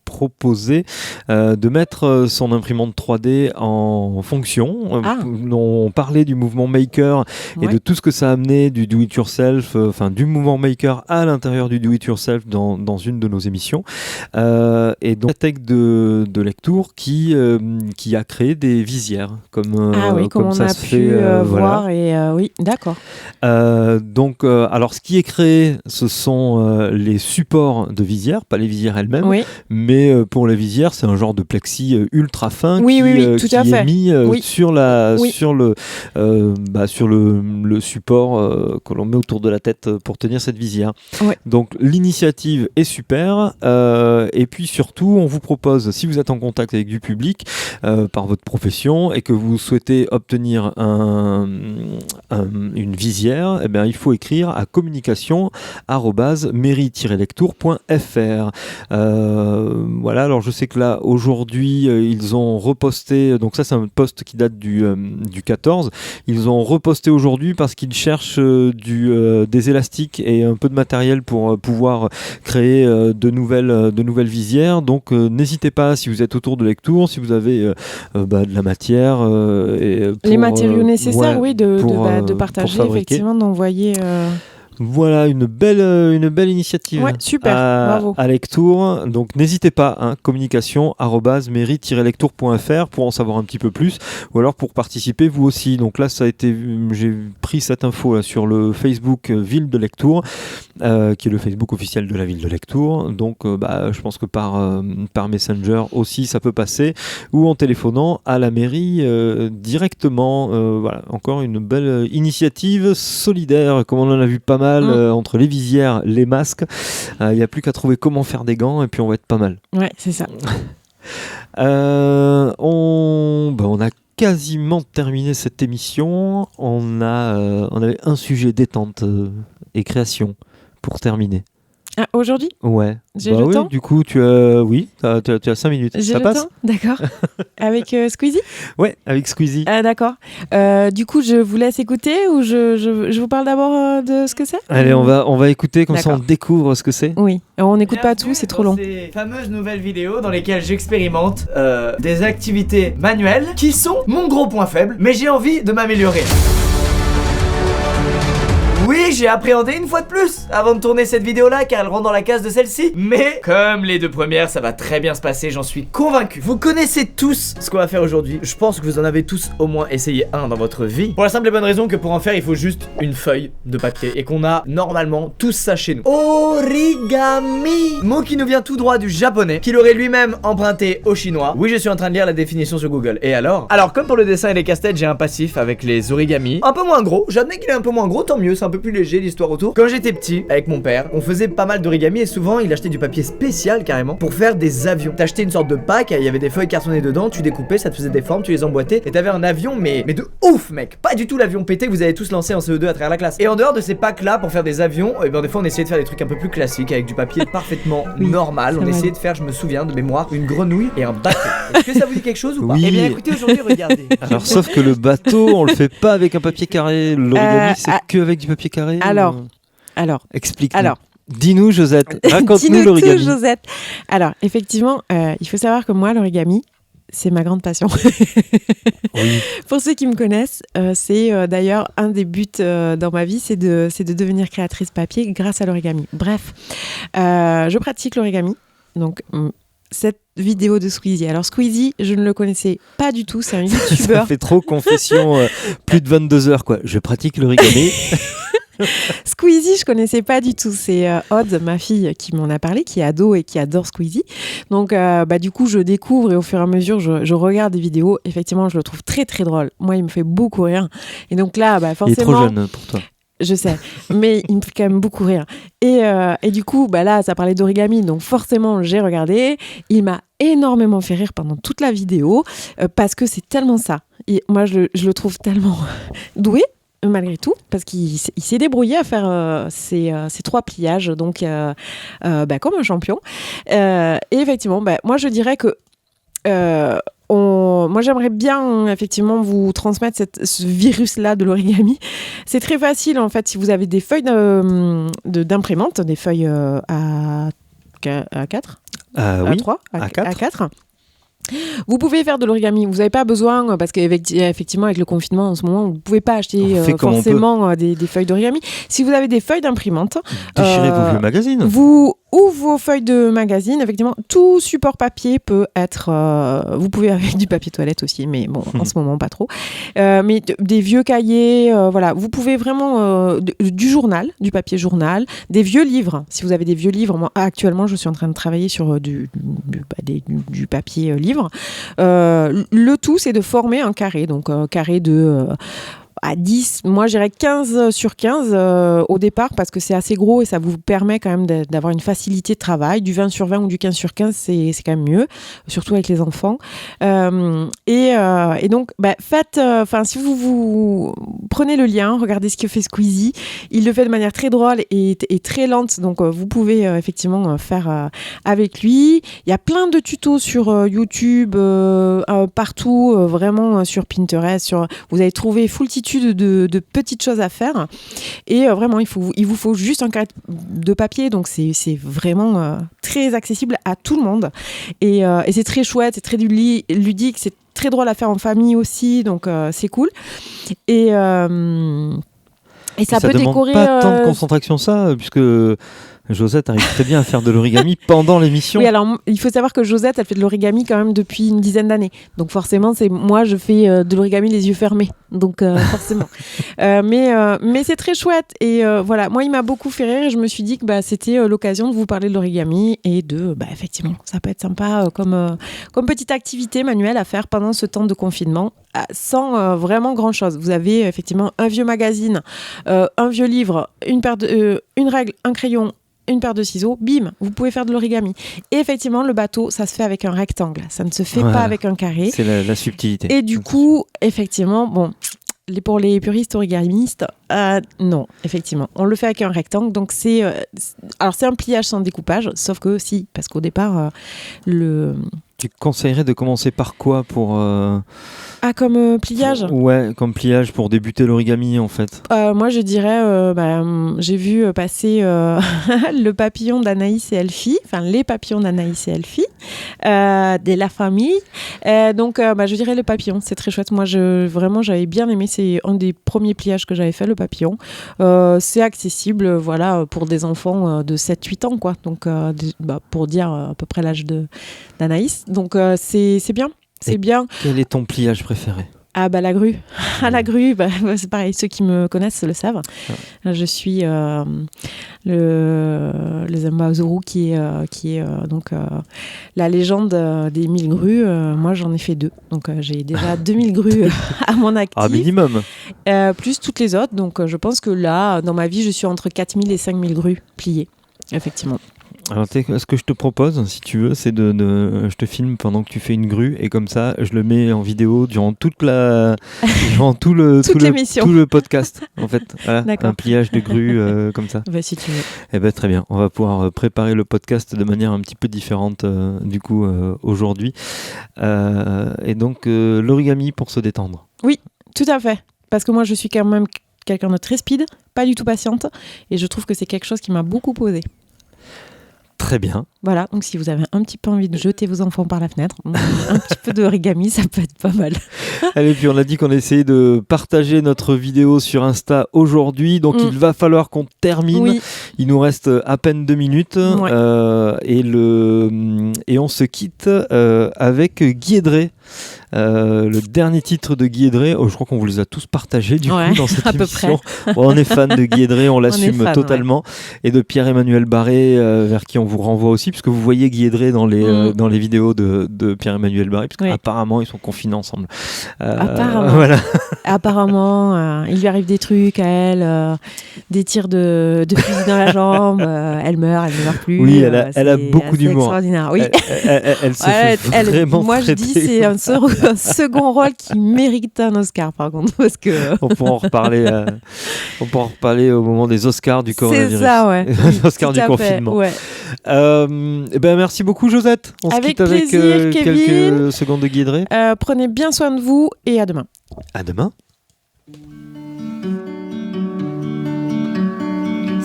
proposé de mettre son imprimante 3D en fonction. On parlait du mouvement Maker et de tout ce que ça a amené du do-it-yourself, du mouvement Maker à l'intérieur du do-it-yourself dans une de nos émissions. Et donc la médiathèque de Lectour qui a créé des visières comme on ça a se pu fait, voir et oui. D'accord. Alors, ce qui est créé, ce sont les supports de visière, pas les visières elles-mêmes, mais pour les visières, c'est un genre de plexi ultra fin qui est mis sur le support que l'on met autour de la tête pour tenir cette visière. Ouais. Donc, l'initiative est super. Et puis surtout, on vous propose, si vous êtes en contact avec du public par votre profession et que vous souhaitez obtenir un une visière, eh bien, il faut écrire à communication@mairie-lectour.fr. Voilà, alors je sais que là, aujourd'hui, ils ont reposté, donc ça c'est un post qui date du 14, ils ont reposté aujourd'hui parce qu'ils cherchent des élastiques et un peu de matériel pour pouvoir créer de nouvelles visières. Donc n'hésitez pas, si vous êtes autour de Lectour, si vous avez de la matière les matériaux nécessaires, de partager, effectivement, d'envoyer. Voilà, une belle initiative. Ouais, super, bravo. À Lectour. Donc n'hésitez pas, communication@mairie-lectour.fr pour en savoir un petit peu plus, ou alors pour participer vous aussi. Donc là, j'ai pris cette info là, sur le Facebook Ville de Lectour, qui est le Facebook officiel de la Ville de Lectour. Donc je pense que par Messenger aussi ça peut passer, ou en téléphonant à la mairie directement. Voilà, encore une belle initiative solidaire, comme on en a vu pas mal entre les visières, les masques. Il n'y a plus qu'à trouver comment faire des gants et puis on va être pas mal. Ouais, c'est ça. On a quasiment terminé cette émission. On avait un sujet détente et création pour terminer. Ah, aujourd'hui ? Ouais. J'ai le temps ? Du coup, tu as 5 minutes. J'ai ça le passe ? temps ? D'accord. Avec Squeezie ? Ouais, avec Squeezie. Ah, d'accord. Du coup, je vous laisse écouter ou je vous parle d'abord de ce que c'est ? Allez, on va écouter, comme ça on découvre ce que c'est. Oui, on n'écoute pas tout, c'est trop long. Ces fameuses nouvelles vidéos dans lesquelles j'expérimente des activités manuelles qui sont mon gros point faible, mais j'ai envie de m'améliorer. Oui, j'ai appréhendé une fois de plus avant de tourner cette vidéo-là car elle rentre dans la case de celle-ci. Mais comme les deux premières, ça va très bien se passer, j'en suis convaincu. Vous connaissez tous ce qu'on va faire aujourd'hui. Je pense que vous en avez tous au moins essayé un dans votre vie. Pour la simple et bonne raison que pour en faire, il faut juste une feuille de papier et qu'on a normalement tous ça chez nous. Origami, mot qui nous vient tout droit du japonais, qu'il aurait lui-même emprunté au chinois. Oui, je suis en train de lire la définition sur Google. Et alors, comme pour le dessin et les casse-têtes, j'ai un passif avec les origamis. Un peu moins gros, j'admets qu'il est un peu moins gros, tant mieux, c'est un peu plus léger l'histoire autour. Quand j'étais petit, avec mon père, on faisait pas mal d'origami et souvent il achetait du papier spécial carrément pour faire des avions. T'achetais une sorte de pack, il y avait des feuilles cartonnées dedans, tu découpais, ça te faisait des formes, tu les emboîtais et t'avais un avion mais de ouf mec. Pas du tout l'avion pété que vous avez tous lancé en CE2 à travers la classe. Et en dehors de ces packs là pour faire des avions, et des fois on essayait de faire des trucs un peu plus classiques avec du papier parfaitement normal. On essayait de faire, je me souviens de mémoire, une grenouille et un bateau. Est-ce que ça vous dit quelque chose ou pas ? Oui. Eh bien écoutez, aujourd'hui regardez. Alors sauf que le bateau, on le fait pas avec un papier carré. L'origami, c'est que avec du papier carré. Alors, explique-nous. Dis-nous, Josette, raconte-nous l'origami. Dis-nous tout, Josette. Alors, effectivement, il faut savoir que moi, l'origami, c'est ma grande passion. Oui. Pour ceux qui me connaissent, c'est d'ailleurs un des buts dans ma vie, c'est de devenir créatrice papier grâce à l'origami. Bref, je pratique l'origami. Donc, cette vidéo de Squeezie. Alors Squeezie, je ne le connaissais pas du tout, c'est un youtubeur. Ça fait trop confession, plus de 22 heures quoi. Je pratique l'origami. Squeezie, je connaissais pas du tout. C'est Aude, ma fille, qui m'en a parlé, qui est ado et qui adore Squeezie. Donc, du coup, je découvre et au fur et à mesure, je regarde des vidéos. Effectivement, je le trouve très, très drôle. Moi, il me fait beaucoup rire. Et donc là, forcément... Il est trop jeune pour toi. Je sais, mais il me fait quand même beaucoup rire. Et du coup, là, ça parlait d'origami, donc forcément, j'ai regardé. Il m'a énormément fait rire pendant toute la vidéo, parce que c'est tellement ça. Et moi, je le trouve tellement doué, malgré tout, parce qu'il s'est débrouillé à faire ces 3 pliages, donc comme un champion. Et effectivement, moi, je dirais que... moi, j'aimerais bien effectivement vous transmettre ce virus-là de l'origami. C'est très facile en fait si vous avez des feuilles d'imprimante, des feuilles A4, A3, A4. Vous pouvez faire de l'origami, vous n'avez pas besoin, parce qu'effectivement avec le confinement en ce moment, vous ne pouvez pas acheter forcément des feuilles d'origami. Si vous avez des feuilles d'imprimante, déchirez vos vieux magazines. Ou vos feuilles de magazine, effectivement, tout support papier peut être... vous pouvez avec du papier toilette aussi, mais bon, en ce moment, pas trop. Mais des vieux cahiers, voilà. Vous pouvez vraiment... du journal, du papier journal, des vieux livres. Si vous avez des vieux livres, moi, actuellement, je suis en train de travailler sur du papier livre. Le tout, c'est de former un carré. Donc, carré de... à 10, moi j'irais 15 sur 15 au départ parce que c'est assez gros et ça vous permet quand même d'avoir une facilité de travail. Du 20 sur 20 ou du 15 sur 15, c'est quand même mieux, surtout avec les enfants. Et donc, faites, si vous prenez le lien, regardez ce que fait Squeezie. Il le fait de manière très drôle et très lente, donc vous pouvez effectivement faire avec lui. Il y a plein de tutos sur YouTube, partout, vraiment sur Pinterest. Vous allez trouver foultitude de petites choses à faire. Et vraiment, il vous faut juste un carré de papier, donc c'est vraiment très accessible à tout le monde. Et c'est très chouette, c'est très ludique, c'est très drôle à faire en famille aussi, donc c'est cool. Et ça peut décorer. Ça demande pas tant de concentration ça, puisque Josette arrive très bien à faire de l'origami pendant l'émission. Oui, alors il faut savoir que Josette, elle fait de l'origami quand même depuis une dizaine d'années. Donc forcément, moi, je fais de l'origami les yeux fermés. Donc forcément. Mais c'est très chouette. Et voilà, moi, il m'a beaucoup fait rire et je me suis dit que c'était l'occasion de vous parler de l'origami et effectivement, ça peut être sympa comme petite activité manuelle à faire pendant ce temps de confinement sans vraiment grand-chose. Vous avez effectivement un vieux magazine, un vieux livre, une règle, un crayon, une paire de ciseaux, bim, vous pouvez faire de l'origami. Et effectivement, le bateau, ça se fait avec un rectangle. Ça ne se fait pas avec un carré. C'est la subtilité. Et du coup, effectivement, pour les puristes origamistes, non, effectivement. On le fait avec un rectangle. Donc, c'est un pliage sans découpage, sauf que si, parce qu'au départ, Tu conseillerais de commencer par quoi pour... comme pliage ? Ouais, comme pliage pour débuter l'origami en fait. Moi je dirais, j'ai vu passer le papillon d'Anaïs et Elfie, enfin les papillons d'Anaïs et Elfie, de la famille. Donc je dirais le papillon, c'est très chouette. Moi j'avais bien aimé, c'est un des premiers pliages que j'avais fait, le papillon. C'est accessible pour des enfants de 7-8 ans, quoi. Donc pour dire à peu près l'âge d'Anaïs. Donc c'est bien. C'est bien. Quel est ton pliage préféré ? La grue. La grue, c'est pareil, ceux qui me connaissent le savent. Je suis le Zambazuru qui est donc la légende des 1000 grues. Moi, j'en ai fait 2. Donc, j'ai déjà 2000 grues à mon actif. Minimum. Plus toutes les autres. Donc, je pense que là, dans ma vie, je suis entre 4000 et 5000 grues pliées. Effectivement. Alors, ce que je te propose, si tu veux, c'est je te filme pendant que tu fais une grue et comme ça, je le mets en vidéo durant tout le podcast, en fait. Voilà, un pliage de grue comme ça. Si tu veux. Très bien. On va pouvoir préparer le podcast de manière un petit peu différente aujourd'hui. Et donc, l'origami pour se détendre. Oui, tout à fait. Parce que moi, je suis quand même quelqu'un de très speed, pas du tout patiente, et je trouve que c'est quelque chose qui m'a beaucoup posé. Très bien. Voilà, donc si vous avez un petit peu envie de jeter vos enfants par la fenêtre, un petit peu d'origami, ça peut être pas mal. Allez, puis on a dit qu'on essayait de partager notre vidéo sur Insta aujourd'hui, donc il va falloir qu'on termine. Oui. Il nous reste à peine 2 minutes et on se quitte avec Guy Edré. Le dernier titre de Guy Edré, je crois qu'on vous les a tous partagés du coup dans cette émission. On est fan de Guy Edré, on l'assume totalement, et de Pierre-Emmanuel Barré, vers qui on vous renvoie aussi, puisque vous voyez Guy Edré dans les vidéos de Pierre-Emmanuel Barré, parce qu'apparemment ils sont confinés ensemble. Apparemment, il lui arrive des trucs à elle, des tirs de fusil dans la jambe, elle meurt plus. Oui, elle a beaucoup d'humour. Extraordinaire. Oui. Elle se fait vraiment moi je dis c'est un second rôle qui mérite un Oscar par contre, parce que on pourra en reparler au moment des Oscars du coronavirus. C'est ça, ouais. Les Oscars du confinement. Ouais. Merci beaucoup Josette. On se quitte avec quelques secondes de Guy Edré. Prenez bien soin de vous et à demain. À demain.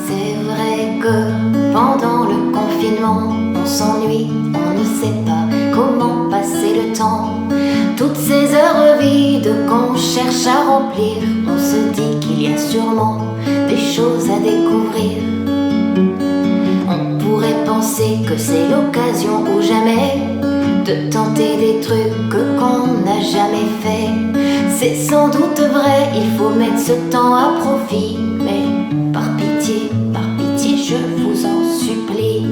C'est vrai que pendant le confinement, on s'ennuie, on ne sait pas comment passer le temps. Toutes ces heures vides qu'on cherche à remplir, on se dit qu'il y a sûrement des choses à découvrir. On pourrait penser que c'est l'occasion ou jamais de tenter des trucs qu'on n'a jamais fait. C'est sans doute vrai, il faut mettre ce temps à profit, mais par pitié, je vous en supplie.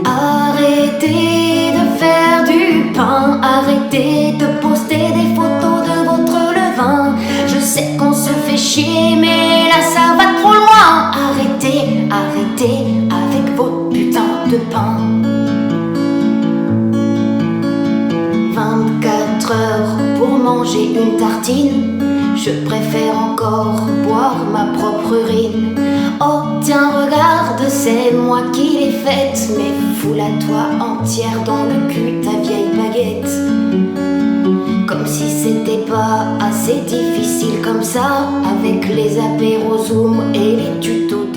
Arrêtez de faire du pain, arrêtez de poster des photos chier, mais là ça va trop loin. Arrêtez, arrêtez avec votre putain de pain. 24 heures pour manger une tartine, je préfère encore boire ma propre urine. Oh tiens regarde, c'est moi qui l'ai faite, mais fous-la-toi entière dans le cul ta vieille baguette. Comme si c'était pas assez difficile comme ça, avec les apéros Zoom et les tutos